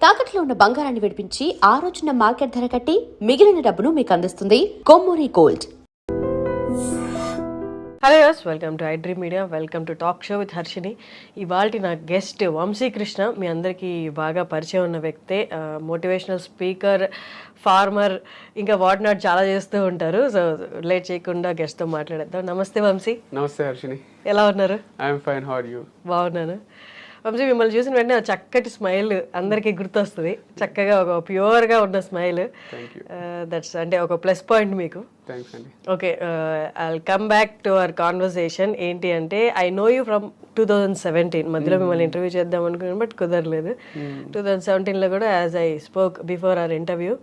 తాకట్లో ఉన్న బంగారాన్ని విడిపించి ఆ రోజున మార్కెట్ ధర కట్టి మిగిలిన డబ్బును మీకు అందిస్తుంది Kommuri Gold. Hello yes, welcome to iDream media, welcome to talk show with Harshini. ఇవాళ నా గెస్ట్ వంశీకృష్ణ. మీ అందరికీ బాగా పరిచయం ఉన్న వ్యక్తే. మోటివేషనల్ స్పీకర్, ఫార్మర్, ఇంకా వాట్ నాట్ చాలా చేస్తూ ఉంటారు. సో లేట్ చేయకుండా గెస్ట్తో మాట్లాడేద్దాం. నమస్తే వంశీ. నమస్తే హర్షిని. ఎలా ఉన్నారు? I'm fine, how are you? బాగున్నాను. వంశీ, మిమ్మల్ని చూసిన వెంటనే చక్కటి స్మైల్ అందరికీ గుర్తొస్తుంది. చక్కగా ఒక ప్యూర్గా ఉన్న స్మైల్. దట్స్ అంటే ఒక ప్లస్ పాయింట్ మీకు. Okay, I come back to our conversation. ఏంటి అంటే, ఐ నో యూ ఫ్రమ్ 2017. మధ్యలో మిమ్మల్ని ఇంటర్వ్యూ చేద్దాం అనుకున్నాను, బట్ కుదరలేదు. 2017లో కూడా as I spoke before our interview,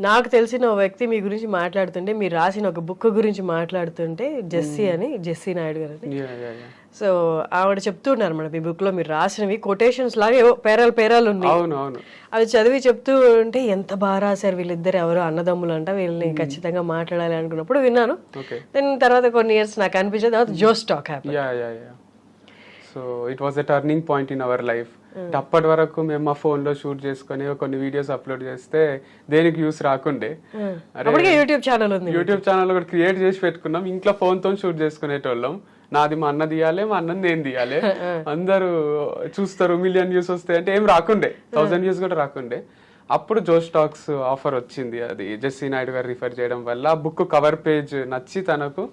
నాకు తెలిసిన ఒక వ్యక్తి మీ గురించి మాట్లాడుతుంటే, మీరు రాసిన ఒక బుక్ గురించి మాట్లాడుతుంటే, జెస్సీ నాయుడు గారు అని. సో ఆవిడ చెప్తున్నారు మేడం, ఈ బుక్ లో మీరు రాసినవి కొటేషన్స్ లాగా ఏవో పేరాలు ఉన్నాయి. అవి చదివి చెప్తూ ఉంటే ఎంత బాగా రాశారు వీళ్ళిద్దరు, ఎవరో అన్నదమ్ములు అంట, వీళ్ళని ఖచ్చితంగా మాట్లాడాలి అనుకున్నప్పుడు విన్నాను. దెన్ తర్వాత కొన్ని ఇయర్స్ నాకు అనిపించేది, తర్వాత Josh Talk happen. So it was a turning point in our life. అప్పటి వరకు మేము మా ఫోన్ లో షూట్ చేసుకుని కొన్ని వీడియోస్ అప్లోడ్ చేస్తే దేనికి యూస్ రాకుండే. యూట్యూబ్ ఛానల్ కూడా క్రియేట్ చేసి పెట్టుకున్నాం. ఇంట్లో ఫోన్ తో షూట్ చేసుకునేటోళ్ళం. నాది మా అన్న తీయాలి, మా అన్నది నేను తీయాలి. అందరూ చూస్తారు, మిలియన్ వ్యూస్ వస్తాయి అంటే ఏం రాకుండే, 1000 వ్యూస్ కూడా రాకుండే. అప్పుడు జోస్ టాక్స్ ఆఫర్ వచ్చింది. అది జెస్సీ నాయుడు గారు రిఫర్ చేయడం వల్ల ఆ బుక్ కవర్ పేజ్ నచ్చి తనకు,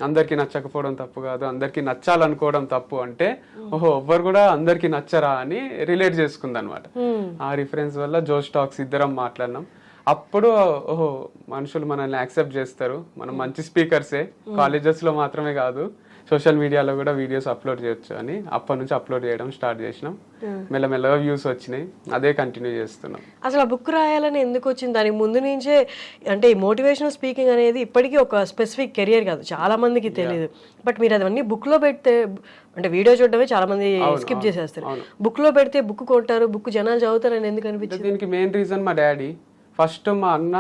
అందరికి నచ్చకపోవడం తప్పు కాదు, అందరికి నచ్చాలనుకోవడం తప్పు అంటే, ఓహో ఎవ్వరు కూడా అందరికి నచ్చరా అని రిలేట్ చేసుకుంది అనమాట. ఆ రిఫరెన్స్ వల్ల జోస్ టాక్స్ ఇద్దరం మాట్లాడినాం. అప్పుడు ఓహో మనుషులు మనల్ని యాక్సెప్ట్ చేస్తారు, మనం మంచి స్పీకర్సే, కాలేజెస్ లో మాత్రమే కాదు సోషల్ మీడియాలో కూడా వీడియోస్ అప్లోడ్ చేయొచ్చు అని అప్పటి నుంచి అప్లోడ్ చేయడం స్టార్ట్ చేసినాం. మెల్లమెల్లగా వ్యూస్ వచ్చినాయి, అదే కంటిన్యూ చేస్తున్నాం. అసలు ఆ బుక్ రాయాలని ఎందుకు వచ్చింది? దానికి ముందు నుంచే అంటే ఈ మోటివేషనల్ స్పీకింగ్ అనేది ఇప్పటికీ ఒక స్పెసిఫిక్ కెరియర్ కాదు, చాలా మందికి తెలియదు. బట్ మీరు అవన్నీ బుక్ లో పెడితే, అంటే వీడియో చూడడమే చాలా మంది స్కిప్ చేసేస్తారు. బుక్ లో పెడితే బుక్ కొంటారు, బుక్ జనాలు చదువుతారని ఎందుకు అనిపించింది? దీనికి మెయిన్ రీజన్ మా డాడీ. ఫస్ట్ మా అన్న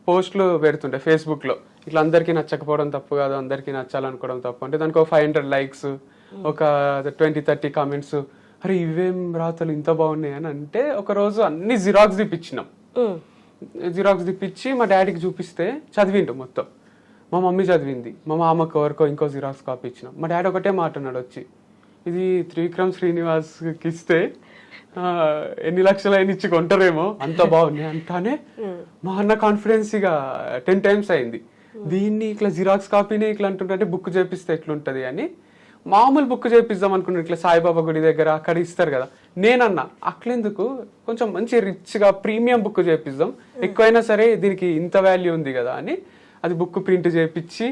పోస్ట్లు పెడుతుంటే ఫేస్బుక్ లో, ఇట్లా అందరికీ నచ్చకపోవడం తప్పు కాదు, అందరికీ నచ్చాలనుకోవడం తప్పు అంటే, దానికి ఒక 500 likes, ఒక 20-30 కామెంట్స్. అరే ఇవేం రాతలు ఇంత బాగున్నాయి అని అంటే, ఒక రోజు అన్ని జిరాక్స్ తెప్పించినాం. జిరాక్స్ తెప్పించి మా డాడీకి చూపిస్తే చదివిండు మొత్తం. మా మమ్మీ చదివింది, మా మామకు ఎవరికో ఇంకో జిరాక్స్ కాపీ ఇచ్చినాం. మా డాడీ ఒకటే మాట అన్నాడు వచ్చి, ఇది త్రివిక్రమ్ శ్రీనివాస్కి ఇస్తే ఎన్ని లక్షలు అయినా ఇచ్చి కొంటారేమో, అంత బాగున్నాయి అంటానే మా అన్న కాన్ఫిడెన్స్ ఇక 10 times అయింది. దీన్ని ఇట్లా జిరాక్స్ కాపీని ఇట్లా అంటుంటే బుక్ చేపిస్తే ఎట్లుంటది అని మామూలు బుక్ చేపిద్దాం అనుకున్నాను. ఇట్లా సాయిబాబా గుడి దగ్గర అక్కడ ఇస్తారు కదా, నేనన్నా అట్లెందుకు కొంచెం మంచి రిచ్ గా ప్రీమియం బుక్ చేపిద్దాం, ఎక్కువైనా సరే దీనికి ఇంత వాల్యూ ఉంది కదా అని అది బుక్ ప్రింట్ చేపించి,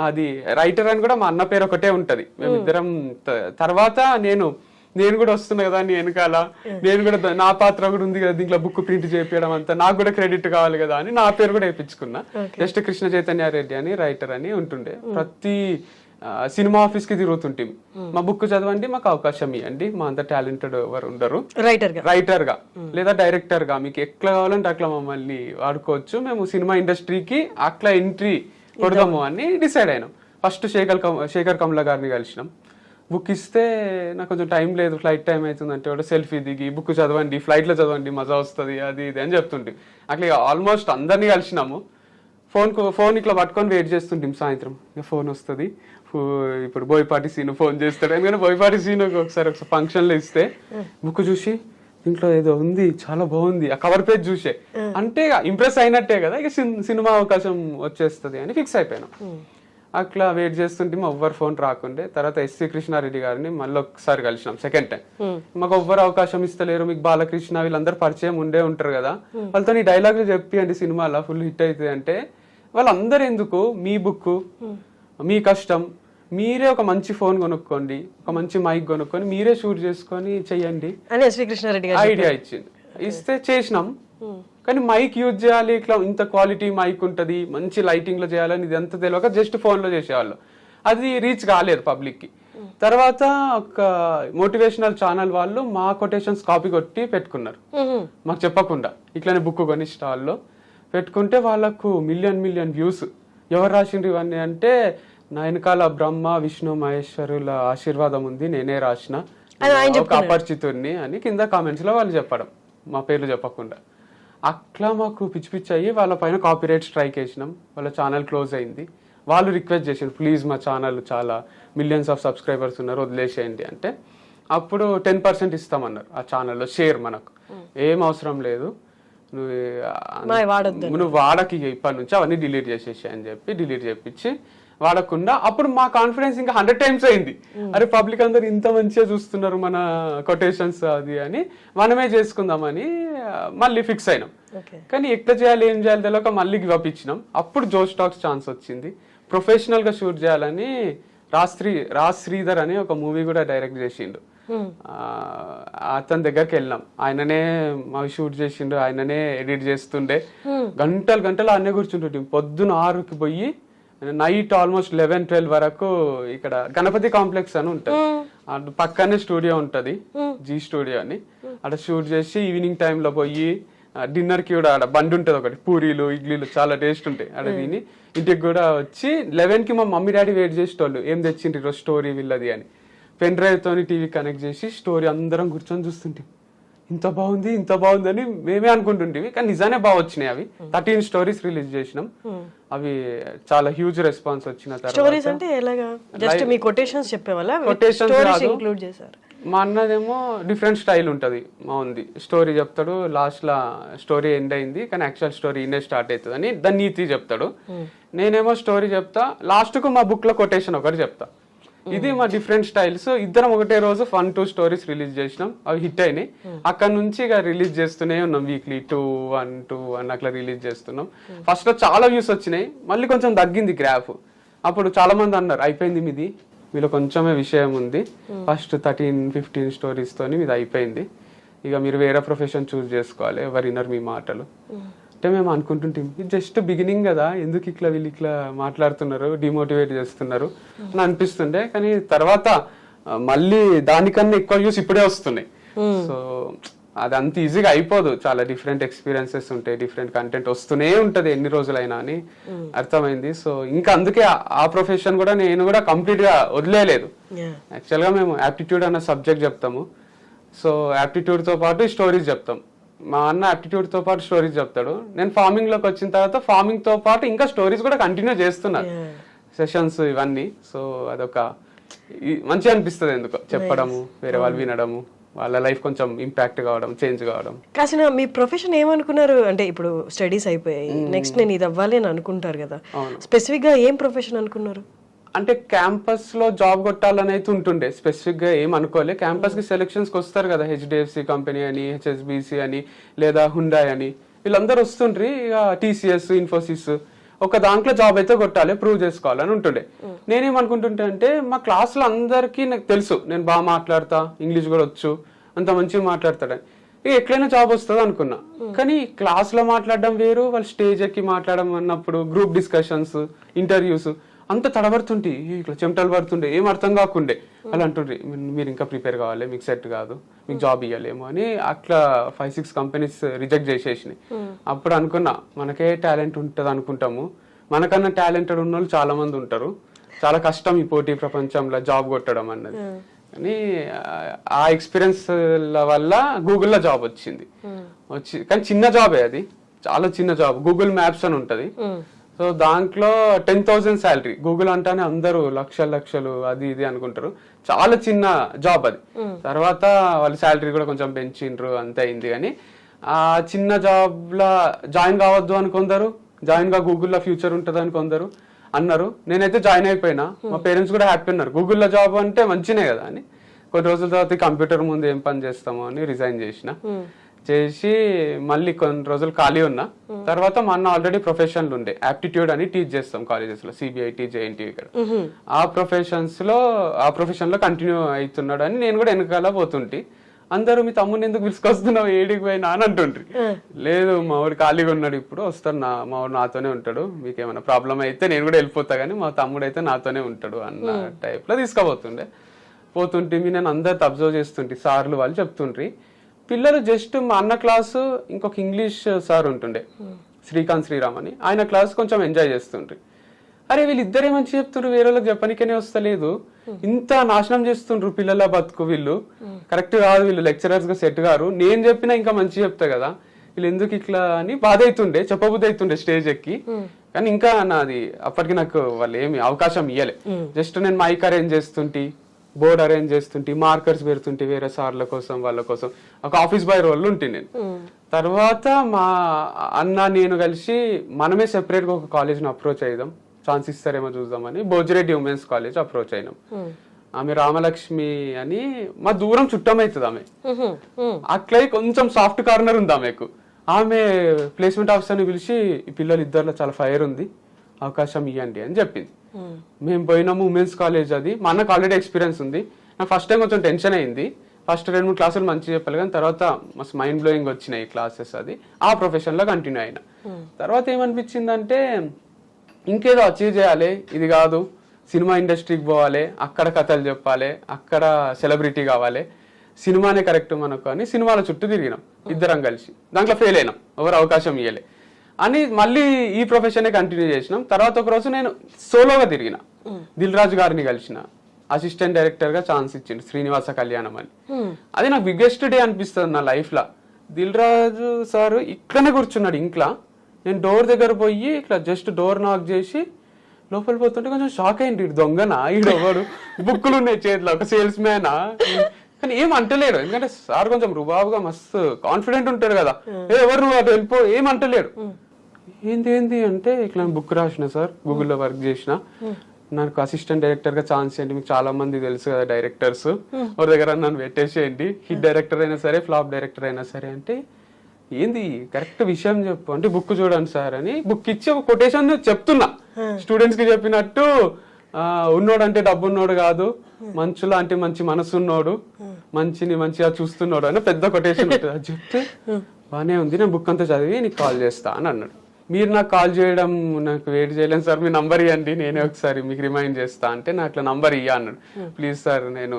అది రైటర్ అని కూడా మా అన్న పేరు ఒకటే ఉంటది. మేమిద్దరం తర్వాత నేను కూడా వస్తున్నా కదా అని వెనకాల, నేను కూడా నా పాత్ర కూడా ఉంది కదా దీంట్లో, బుక్ ప్రింట్ చేయించడం అంతా నాకు కూడా క్రెడిట్ కావాలి కదా అని నా పేరు కూడా వేయించుకున్నా. జస్ట్ కృష్ణ చైతన్య రెడ్డి అని రైటర్ అని ఉంటుండే. ప్రతి సినిమా ఆఫీస్ కి తిరుగుతుంటే, మా బుక్ చదవండి, మాకు అవకాశం ఇవ్వండి, మా అంత టాలెంటెడ్ ఎవరు ఉండరు, రైటర్ గా లేదా డైరెక్టర్ గా మీకు ఎట్లా కావాలంటే అట్లా మమ్మల్ని వాడుకోవచ్చు, మేము సినిమా ఇండస్ట్రీకి అట్లా ఎంట్రీ కొడదాము అని డిసైడ్ అయినాం. ఫస్ట్ శేఖర్ కమల గారిని కలిసినాం. బుక్ ఇస్తే నాకు కొంచెం టైం లేదు, ఫ్లైట్ టైం అవుతుంది అంటే కూడా సెల్ఫీ దిగి బుక్ చదవండి, ఫ్లైట్ లో చదవండి, మజా వస్తుంది, అది ఇది అని చెప్తుంటే అట్లా ఆల్మోస్ట్ అందరినీ కలిసినాము. ఫోన్ ఇట్లా పట్టుకొని వెయిట్ చేస్తుంటాం. సాయంత్రం ఇక ఫోన్ వస్తుంది, ఇప్పుడు బోయపాటి సీను ఫోన్ చేస్తాడు. ఎందుకంటే బోయపాటి సీను ఒకసారి ఫంక్షన్ లో ఇస్తే బుక్ చూసి ఇంట్లో ఏదో ఉంది చాలా బాగుంది, ఆ కవర్ పేజ్ చూసే అంటే ఇంప్రెస్ అయినట్టే కదా, ఇక సినిమా అవకాశం వచ్చేస్తుంది అని ఫిక్స్ అయిపోయాను. అట్లా వెయిట్ చేస్తుంటే ఎవ్వరు ఫోన్ రాకుండే. తర్వాత ఎస్సీ కృష్ణారెడ్డి గారిని మళ్ళీ ఒకసారి కలిసినాం, సెకండ్ టైం. మాకు ఎవ్వరు అవకాశం ఇస్తలేరు, మీకు బాలకృష్ణ వీళ్ళందరూ పరిచయం ఉండే ఉంటారు కదా, వాళ్ళతో ఈ డైలాగులు చెప్పియండి సినిమాలో ఫుల్ హిట్ అవుతుంది అంటే, వాళ్ళందరూ ఎందుకు, మీ బుక్ మీ కష్టం, మీరే ఒక మంచి ఫోన్ కొనుక్కోండి, ఒక మంచి మైక్ కొనుక్కొని మీరే షూట్ చేసుకొని చెయ్యండి అని ఎస్వీ కృష్ణారెడ్డి గారు ఐడియా ఇచ్చింది. ఇస్తే చేసినాం. కానీ మైక్ యూజ్ చేయాలి, ఇట్లా ఇంత క్వాలిటీ మైక్ ఉంటుంది, మంచి లైటింగ్ లో చేయాలని ఇది ఎంత తెలియక జస్ట్ ఫోన్ లో చేసేవాళ్ళు, అది రీచ్ కాలేదు పబ్లిక్ కి. తర్వాత ఒక మోటివేషనల్ ఛానల్ వాళ్ళు మా కొటేషన్స్ కాపీ కొట్టి పెట్టుకున్నారు, మాకు చెప్పకుండా. ఇట్లానే బుక్ కొని స్టాల్లో పెట్టుకుంటే వాళ్ళకు మిలియన్ వ్యూస్. ఎవరు రాసిండ్రు ఇవన్నీ అంటే, నా వెనకాల బ్రహ్మ విష్ణు మహేశ్వరుల ఆశీర్వాదం ఉంది, నేనే రాసిన, ఒక అపరిచితుడిని అని కింద కామెంట్స్ లో వాళ్ళు చెప్పడం. మా పేర్లు చెప్పకుండా. అట్లా మాకు పిచ్చి పిచ్చి అయ్యి వాళ్ళ పైన కాపీరైట్ స్ట్రైక్ వేసినాం. వాళ్ళ ఛానల్ క్లోజ్ అయింది. వాళ్ళు రిక్వెస్ట్ చేసారు, ప్లీజ్ మా ఛానల్ చాలా మిలియన్స్ ఆఫ్ సబ్స్క్రైబర్స్ ఉన్నారు, వదిలేసేయండి అంటే అప్పుడు 10% ఇస్తామన్నారు ఆ ఛానల్లో షేర్. మనకు ఏం అవసరం లేదు, నువ్వు వాడకి ఇప్పటి నుంచి అవన్నీ డిలీట్ చేసేసి అని చెప్పి డిలీట్ చేపించి వాడకుండా. అప్పుడు మా కాన్ఫిడెన్స్ ఇంకా 100 times అయింది. అరే పబ్లిక్ అందరు ఇంత మంచిగా చూస్తున్నారు మన కొటేషన్స్ అది అని మనమే చేసుకుందామని మళ్ళీ ఫిక్స్ అయినాం. కానీ ఎట్లా చేయాలి ఏం చేయాలి తెలియక మళ్ళీ గివ్ అప్ ఇచ్చినాం. అప్పుడు జోష్ టాక్స్ ఛాన్స్ వచ్చింది. ప్రొఫెషనల్ గా షూట్ చేయాలని రాజ్ శ్రీధర్ అని ఒక మూవీ కూడా డైరెక్ట్ చేసిండు. అతని దగ్గరికి వెళ్ళినాం. ఆయననే మావి షూట్ చేసిండు, ఆయననే ఎడిట్ చేస్తుండే. గంటలు గంటలు ఆయనే కూర్చుంటుంటే పొద్దున 6కి పోయి నైట్ ఆల్మోస్ట్ 11-12 వరకు ఇక్కడ గణపతి కాంప్లెక్స్ అని ఉంటది, అటు పక్కనే స్టూడియో ఉంటది, జీ స్టూడియో అని. అక్కడ షూట్ చేసి ఈవినింగ్ టైంలో పోయి డిన్నర్ కి కూడా ఆడ బండి ఉంటది ఒకటి, పూరీలు ఇడ్లీలు చాలా టేస్ట్ ఉంటాయి. ఆడ తిని ఇంటికి కూడా వచ్చి 11కి మా మమ్మీ డాడీ వెయిట్ చేసేటోళ్ళు, ఏం తెచ్చిండ్రు ఈరోజు స్టోరీ వీళ్ళది అని. పెన్ డ్రైవ్ తోని టీవీ కనెక్ట్ చేసి స్టోరీ అందరం కూర్చొని చూస్తుంటాం. ఇంత బాగుంది ఇంత బాగుంది అని మేమే అనుకుంటుంటివి, కానీ నిజానే బాగా వచ్చినాయి. అవి 13 స్టోరీస్ రిలీజ్ చేసినాం. అవి చాలా హ్యూజ్ రెస్పాన్స్ వచ్చిన స్టోరీస్ అంటే ఎలాగా? జస్ట్ మీ కొటేషన్స్ చెప్పేవాళ్ళ? కొటేషన్స్ ఇంక్లూడ్ చేశారు. మా అన్నదేమో డిఫరెంట్ స్టైల్ ఉంటది, మా ఉంది స్టోరీ చెప్తాడు, లాస్ట్ లా స్టోరీ ఎండ్ అయింది కానీ యాక్చువల్ స్టోరీ ఇన్నే స్టార్ట్ అవుతుంది అని దాని నీతి చెప్తాడు. నేనేమో స్టోరీ చెప్తా, లాస్ట్ కు మా బుక్ లో కొటేషన్ ఒకటి చెప్తా. ఇది మా డిఫరెంట్ స్టైల్స్. ఇద్దరం ఒకటే రోజు 1-2 స్టోరీస్ రిలీజ్ చేసినాం, అవి హిట్ అయినాయి. అక్కడ నుంచి ఇక రిలీజ్ చేస్తూనే ఉన్నాం, వీక్లీ 2-1 అట్లా రిలీజ్ చేస్తున్నాం. ఫస్ట్ లో చాలా వ్యూస్ వచ్చినాయి, మళ్ళీ కొంచెం తగ్గింది గ్రాఫ్. అప్పుడు చాలా మంది అన్నారు అయిపోయింది మీది, మీలో కొంచెమే విషయం ఉంది, ఫస్ట్ 13-15 స్టోరీస్ తోని మీది అయిపోయింది, ఇక మీరు వేరే ప్రొఫెషన్ చూస్ చేసుకోవాలి, ఎవరు వినరు మీ మాటలు అంటే మేము అనుకుంటుంటాం. ఇది జస్ట్ బిగినింగ్ కదా, ఎందుకు ఇట్లా వీళ్ళు ఇట్లా మాట్లాడుతున్నారు, డిమోటివేట్ చేస్తున్నారు అని అనిపిస్తుండే. కానీ తర్వాత మళ్ళీ దానికన్నా ఎక్కువ వ్యూస్ ఇప్పుడే వస్తున్నాయి. సో అది అంత ఈజీగా అయిపోదు, చాలా డిఫరెంట్ ఎక్స్పీరియన్సెస్ ఉంటాయి, డిఫరెంట్ కంటెంట్ వస్తూనే ఉంటది ఎన్ని రోజులైనా అని అర్థమైంది. సో ఇంకా అందుకే ఆ ప్రొఫెషన్ కూడా నేను కూడా కంప్లీట్ గా వదిలేయలేదు. యాక్చువల్ గా మేము యాప్టిట్యూడ్ అన్న సబ్జెక్ట్ చెప్తాము. సో యాప్టిట్యూడ్ తో పాటు స్టోరీస్ చెప్తాం. మా అన్న యాప్టిట్యూడ్ తో పాటు స్టోరీస్ చెప్తాడు. నేను ఫార్మింగ్ లోకి వచ్చిన తర్వాత ఫార్మింగ్ తో పాటు ఇంకా స్టోరీస్ కూడా కంటిన్యూ చేస్తున్నాను, సెషన్స్ ఇవన్నీ. సో అదొక మంచిగా అనిపిస్తుంది ఎందుకో చెప్పడము, వేరే వాళ్ళు వినడము, వాళ్ళ లైఫ్ కొంచెం ఇంపాక్ట్ కావడం, చేంజ్ కావడం. కాసిన మీ ప్రొఫెషన్ ఏమనుకున్నారు అంటే ఇప్పుడు స్టడీస్ అయిపోయాయి, నెక్స్ట్ నేను ఇది అవ్వాలి అని అనుకుంటారు కదా, స్పెసిఫిక్ గా ఏం ప్రొఫెషన్ అనుకున్నారు? అంటే క్యాంపస్ లో జాబ్ కొట్టాలని అయితే ఉంటుండే, స్పెసిఫిక్ గా ఏం అనుకోలే. క్యాంపస్ కి సెలక్షన్స్ కి వస్తారు కదా, HDFC కంపెనీ అని, HSBC అని, లేదా హుండాయ్ అని, వీళ్ళందరూ వస్తుండ్రి. ఇక TCS, ఇన్ఫోసిస్ ఒక దాంట్లో జాబ్ అయితే కొట్టాలి, ప్రూవ్ చేసుకోవాలని ఉంటుండే. నేనేమనుకుంటుంటే అంటే మా క్లాస్ లో అందరికీ నాకు తెలుసు నేను బాగా మాట్లాడతా, ఇంగ్లీష్ కూడా వచ్చు, అంత మంచిగా మాట్లాడతాడని, ఇక ఎట్లయినా జాబ్ వస్తుంది అనుకున్నా. కానీ క్లాస్ లో మాట్లాడడం వేరు, వాళ్ళు స్టేజ్ ఎక్కి మాట్లాడడం అన్నప్పుడు గ్రూప్ డిస్కషన్స్, ఇంటర్వ్యూస్ అంత తడబడుతుంటే ఇట్లా చెమటలు పడుతుండే, ఏం అర్థం కాకుండే. వాళ్ళు అంటుండ్రి మీరు ఇంకా ప్రిపేర్ కావాలి, మీకు సెట్ కాదు, మీకు జాబ్ ఇవ్వలేము అని. అట్లా 5-6 కంపెనీస్ రిజెక్ట్ చేసేసినాయి. అప్పుడు అనుకున్నా మనకే టాలెంట్ ఉంటుంది అనుకుంటాము, మనకన్నా టాలెంటెడ్ ఉన్న వాళ్ళు చాలా మంది ఉంటారు, చాలా కష్టం ఈ పోటీ ప్రపంచంలో జాబ్ కొట్టడం అన్నది. కానీ ఆ ఎక్స్పీరియన్స్ వల్ల గూగుల్లో జాబ్ వచ్చింది. కానీ చిన్న జాబే, అది చాలా చిన్న జాబ్. గూగుల్ మ్యాప్స్ అని ఉంటది. సో దాంట్లో 10,000 శాలరీ. గూగుల్ అంటానే అందరూ లక్షలు అది ఇది అనుకుంటారు, చాలా చిన్న జాబ్ అది. తర్వాత వాళ్ళ శాలరీ కూడా కొంచెం పెంచిండ్రు, అంతే అయింది. కానీ ఆ చిన్న జాబ్ లా జాయిన్ కావద్దు అని కొందరు, జాయిన్ గా గూగుల్లో ఫ్యూచర్ ఉంటుంది అని కొందరు అన్నారు. నేనైతే జాయిన్ అయిపోయినా, మా పేరెంట్స్ కూడా హ్యాపీ ఉన్నారు, గూగుల్లో జాబ్ అంటే మంచినే కదా అని. కొన్ని రోజుల తర్వాత కంప్యూటర్ ముందు ఏం పని చేస్తామో అని రిజైన్ చేసి మళ్ళీ కొన్ని రోజులు ఖాళీ ఉన్నా. తర్వాత మా అన్న ఆల్రెడీ ప్రొఫెషన్లు ఉండే, యాప్టిట్యూడ్ అని టీచ్ చేస్తాం కాలేజెస్ లో, CBIT, JNT ఇక్కడ. ఆ ప్రొఫెషన్ లో కంటిన్యూ అవుతున్నాడు అని నేను కూడా వెనకాల పోతుంటే అందరూ మీ తమ్ముడిని ఎందుకు పిలుచుకొస్తున్నావు, ఏడికి పోయినా అని అంటుండ్రి. లేదు మా వాడు ఖాళీగా ఉన్నాడు, ఇప్పుడు వస్తాడు, మా వాడు నాతోనే ఉంటాడు, మీకు ఏమైనా ప్రాబ్లం అయితే నేను కూడా వెళ్ళిపోతా కానీ మా తమ్ముడు అయితే నాతోనే ఉంటాడు అన్న టైప్ లో తీసుకుపోతుండే. నేను అందరితో అబ్జర్వ్ చేస్తుంటే సార్లు వాళ్ళు చెప్తుండ్రి, పిల్లలు జస్ట్ మా అన్న క్లాసు ఇంకొక ఇంగ్లీష్ సార్ ఉంటుండే, శ్రీకాంత్ శ్రీరామ్ అని, ఆయన క్లాస్ కొంచెం ఎంజాయ్ చేస్తుండ్రి. అరే వీళ్ళిద్దరే మంచి చెప్తున్నారు, వేరే వాళ్ళకి చెప్పనికనే వస్తలేదు, ఇంత నాశనం చేస్తుండ్రు పిల్లల బతుకు, వీళ్ళు కరెక్ట్ కాదు, వీళ్ళు లెక్చరర్స్ గా సెట్ గారు, నేను చెప్పినా ఇంకా మంచి చెప్తా కదా, వీళ్ళు ఎందుకు ఇట్లా అని బాధ అవుతుండే, చెప్పబుద్ధి అవుతుండే స్టేజ్ ఎక్కి. కానీ ఇంకా నాది అప్పటికి నాకు వాళ్ళు ఏమి అవకాశం ఇవ్వలే. జస్ట్ నేను మైక్ అరేంజ్ చేస్తుంటే, బోర్డ్ అరేంజ్ చేస్తుంటే, మార్కర్స్ పెడుతుంటే వేరే సార్ల కోసం వాళ్ళ కోసం, ఒక ఆఫీస్ బాయ్ రోల్ ఉంటే నేను. తర్వాత మా అన్న నేను కలిసి మనమే సెపరేట్ గా ఒక కాలేజ్ ని అప్రోచ్ అయ్యాం, ఛాన్స్ ఇస్తారేమో చూద్దామని బోజిరెడ్డి ఉమెన్స్ కాలేజ్ అప్రోచ్ అయినాం. ఆమె రామలక్ష్మి అని మా దూరం చుట్టం అవుతుంది ఆమె, అట్లా కొంచెం సాఫ్ట్ కార్నర్ ఉంది ఆమెకు. ఆమె ప్లేస్మెంట్ ఆఫీసర్ని పిలిచి ఈ పిల్లలు ఇద్దరిలో చాలా ఫైర్ ఉంది, అవకాశం ఇవ్వండి అని చెప్పింది. మేము పోయినాము ఉమెన్స్ కాలేజ్, అది మా అన్నకు ఆల్రెడీ ఎక్స్పీరియన్స్ ఉంది. నాకు ఫస్ట్ టైం కొంచెం టెన్షన్ అయింది, ఫస్ట్ 2-3 క్లాసులు మంచిగా చెప్పాలి, కానీ తర్వాత మస్తు మైండ్ బ్లోయింగ్ వచ్చినాయి క్లాసెస్, అది ఆ ప్రొఫెషన్ లో కంటిన్యూ అయినా. తర్వాత ఏమనిపించిందంటే ఇంకేదో అచీవ్ చేయాలి, ఇది కాదు సినిమా ఇండస్ట్రీకి పోవాలి, అక్కడ కథలు చెప్పాలి, అక్కడ సెలబ్రిటీ కావాలి, సినిమానే కరెక్ట్ మనకు అని సినిమాల చుట్టూ తిరిగినాం ఇద్దరం కలిసి. దాంట్లో ఫెయిల్ అయినాం, ఎవరు అవకాశం ఇవ్వలే అని మళ్ళీ ఈ ప్రొఫెషన్ కంటిన్యూ చేసినాం. తర్వాత ఒక రోజు నేను సోలోగా తిరిగిన, దిల్ రాజు గారిని కలిసిన, అసిస్టెంట్ డైరెక్టర్ గా ఛాన్స్ ఇచ్చిండు, శ్రీనివాస కళ్యాణం అని. అది నాకు బిగ్గెస్ట్ డే అనిపిస్తుంది నా లైఫ్ లా. దిల్ రాజు సార్ ఇక్కడనే కూర్చున్నాడు ఇంట్లో, నేను డోర్ దగ్గర పోయి ఇట్లా జస్ట్ డోర్ నాక్ చేసి లోపల పోతుంటే కొంచెం షాక్ అయింది, ఇటు దొంగనా, ఈడెవడు, బుక్కులు ఉన్నాయి చేతిలో, ఒక సేల్స్ మ్యానా, కానీ ఏం అంటలేడు. ఎందుకంటే సార్ కొంచెం రుబాబుగా మస్తు కాన్ఫిడెంట్ ఉంటాడు కదా, ఎవరు నువ్వు అటు వెళ్ళిపో, ఏం అంటలేడు. ఏంది అంటే ఇట్లా బుక్ రాసిన సార్, గూగుల్లో వర్క్ చేసిన, నాకు అసిస్టెంట్ డైరెక్టర్ గా ఛాన్స్ ఏంటి, మీకు చాలా మంది తెలుసు కదా డైరెక్టర్స్, ఎవరి దగ్గర నన్ను పెట్టేసేయండి, హిట్ డైరెక్టర్ అయినా సరే ఫ్లాప్ డైరెక్టర్ అయినా సరే. అంటే ఏంది కరెక్ట్ విషయం చెప్పు అంటే, బుక్ చూడండి సార్ అని బుక్ ఇచ్చి ఒక కొటేషన్ చెప్తున్నా స్టూడెంట్స్ కి చెప్పినట్టు, ఉన్నోడు అంటే డబ్బు ఉన్నోడు కాదు, మంచులో అంటే మంచి మనసు ఉన్నోడు, మంచిని మంచిగా చూస్తున్నాడు అని పెద్ద కొటేషన్ ఉంటుంది. అది చెప్తే బానే ఉంది, నేను బుక్ అంతా చదివి నీకు కాల్ చేస్తా అని అన్నాడు. మీరు నాకు కాల్ చేయడం నాకు వెయిట్ చేయలేను సార్, మీ నంబర్ ఇవ్వండి నేనే ఒకసారి మీకు రిమైండ్ చేస్తా అంటే, నాకు అట్లా నంబర్ ఇయ్య అన్నాడు. ప్లీజ్ సార్ నేను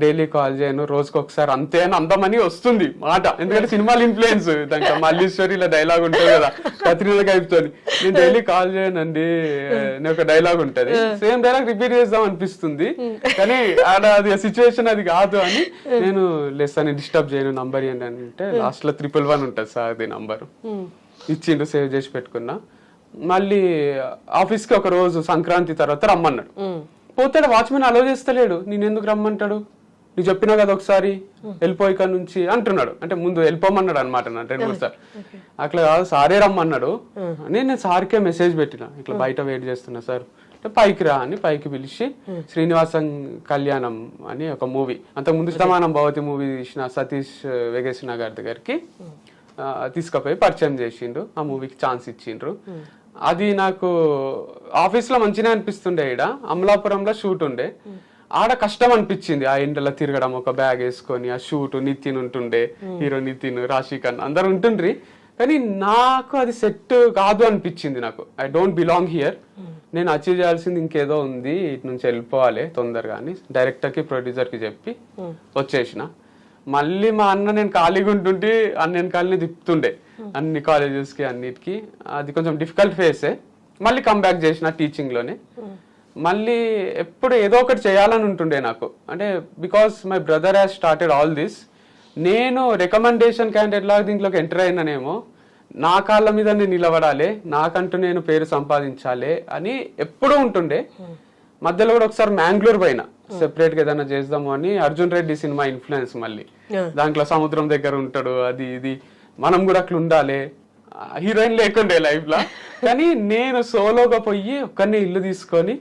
డైలీ కాల్ చేయను, రోజుకి ఒకసారి అంతే అని అందమని వస్తుంది మాట, ఎందుకంటే సినిమాలు ఇన్ఫ్లుయెన్స్, దాంట్లో మల్లీశ్వరి ఇలా డైలాగ్ ఉంటుంది కదా కత్రినా కైఫ్తో, నేను డైలీ కాల్ చేయనండి నేను ఒక డైలాగ్ ఉంటది, సేమ్ డైలాగ్ రిపీట్ చేద్దాం అనిపిస్తుంది, కానీ ఆడ అది సిచ్యువేషన్ అది కాదు అని నేను లెస్ అని డిస్టర్బ్ చేయను, నంబర్ ఇవ్వండి అని అంటే లాస్ట్ లో 111 ఉంటుంది సార్ అది నంబరు ఇచ్చిండు, సేవ్ చేసి పెట్టుకున్నా. మళ్ళీ ఆఫీస్ కి ఒక రోజు సంక్రాంతి తర్వాత రమ్మన్నాడు, పోతాడు వాచ్మెన్ అలో చేస్తలేడు, నేను ఎందుకు రమ్మంటాడు, నీకు చెప్పినా కదా ఒకసారి వెళ్ళిపోయి ఇక్కడ నుంచి అంటున్నాడు, అంటే ముందు వెళ్ళిపోమన్నాడు అనమాట నా 2-3 సార్లు. అట్లా కాదు సారే రమ్మన్నాడు అని నేను సార్కే మెసేజ్ పెట్టిన, ఇట్లా బయట వెయిట్ చేస్తున్నా సార్ అంటే, పైకి రా అని పైకి పిలిచి శ్రీనివాసం కళ్యాణం అని ఒక మూవీ, అంతకు ముందు సమానం భవతి మూవీ తీసిన సతీష్ వెగేసిన గారి దగ్గరికి తీసుకుపోయి పరిచయం చేసిండు, ఆ మూవీకి ఛాన్స్ ఇచ్చిండ్రు. అది నాకు ఆఫీస్ లో మంచిగా అనిపిస్తుండే, ఈడ అమలాపురంలో షూట్ ఉండే, ఆడ కష్టం అనిపించింది ఆ ఎండలో తిరగడం, ఒక బ్యాగ్ వేసుకొని ఆ షూట్, నితిన్ ఉంటుండే, హీరో నితిన్, రాశిఖన్ అందరు ఉంటుండ్రి, కానీ నాకు అది సెట్ కాదు అనిపించింది. నాకు ఐ డోంట్ బిలాంగ్ హియర్, నేను అచీవ్ చేయాల్సింది ఇంకేదో ఉంది, ఇటు నుంచి వెళ్ళిపోవాలి తొందరగా అని డైరెక్టర్ కి ప్రొడ్యూసర్ కి చెప్పి వచ్చేసిన. మళ్ళీ మా అన్న నేను ఖాళీగా ఉంటుంటే అన్న ఖాళీని తిప్పుతుండే అన్ని కాలేజెస్ కి అన్నిటికి, అది కొంచెం డిఫికల్ట్ ఫేసే. మళ్ళీ కంబ్యాక్ చేసిన టీచింగ్ లోనే, మళ్ళీ ఎప్పుడు ఏదో ఒకటి చేయాలని ఉంటుండే నాకు, అంటే because my brother has started all this, నేను రికమెండేషన్ క్యాండిడేట్ లాగా దీంట్లోకి ఎంటర్ అయినానేమో, నా కాళ్ళ మీద నేను నిలబడాలి, నాకంటూ నేను పేరు సంపాదించాలి అని ఎప్పుడూ ఉంటుండే. మధ్యలో కూడా ఒకసారి మ్యాంగ్లూర్ పైన సెపరేట్ గా ఏదైనా చేద్దాము అని, అర్జున్ రెడ్డి సినిమా ఇన్ఫ్లుయెన్స్ మళ్ళీ, దాంట్లో సముద్రం దగ్గర ఉంటాడు, అది ఇది మనం కూడా అట్లా ఉండాలి, హీరోయిన్ లేకుండే లైఫ్ లా, కానీ నేను సోలోగా పోయి ఒక్కరిని ఇల్లు తీసుకొని,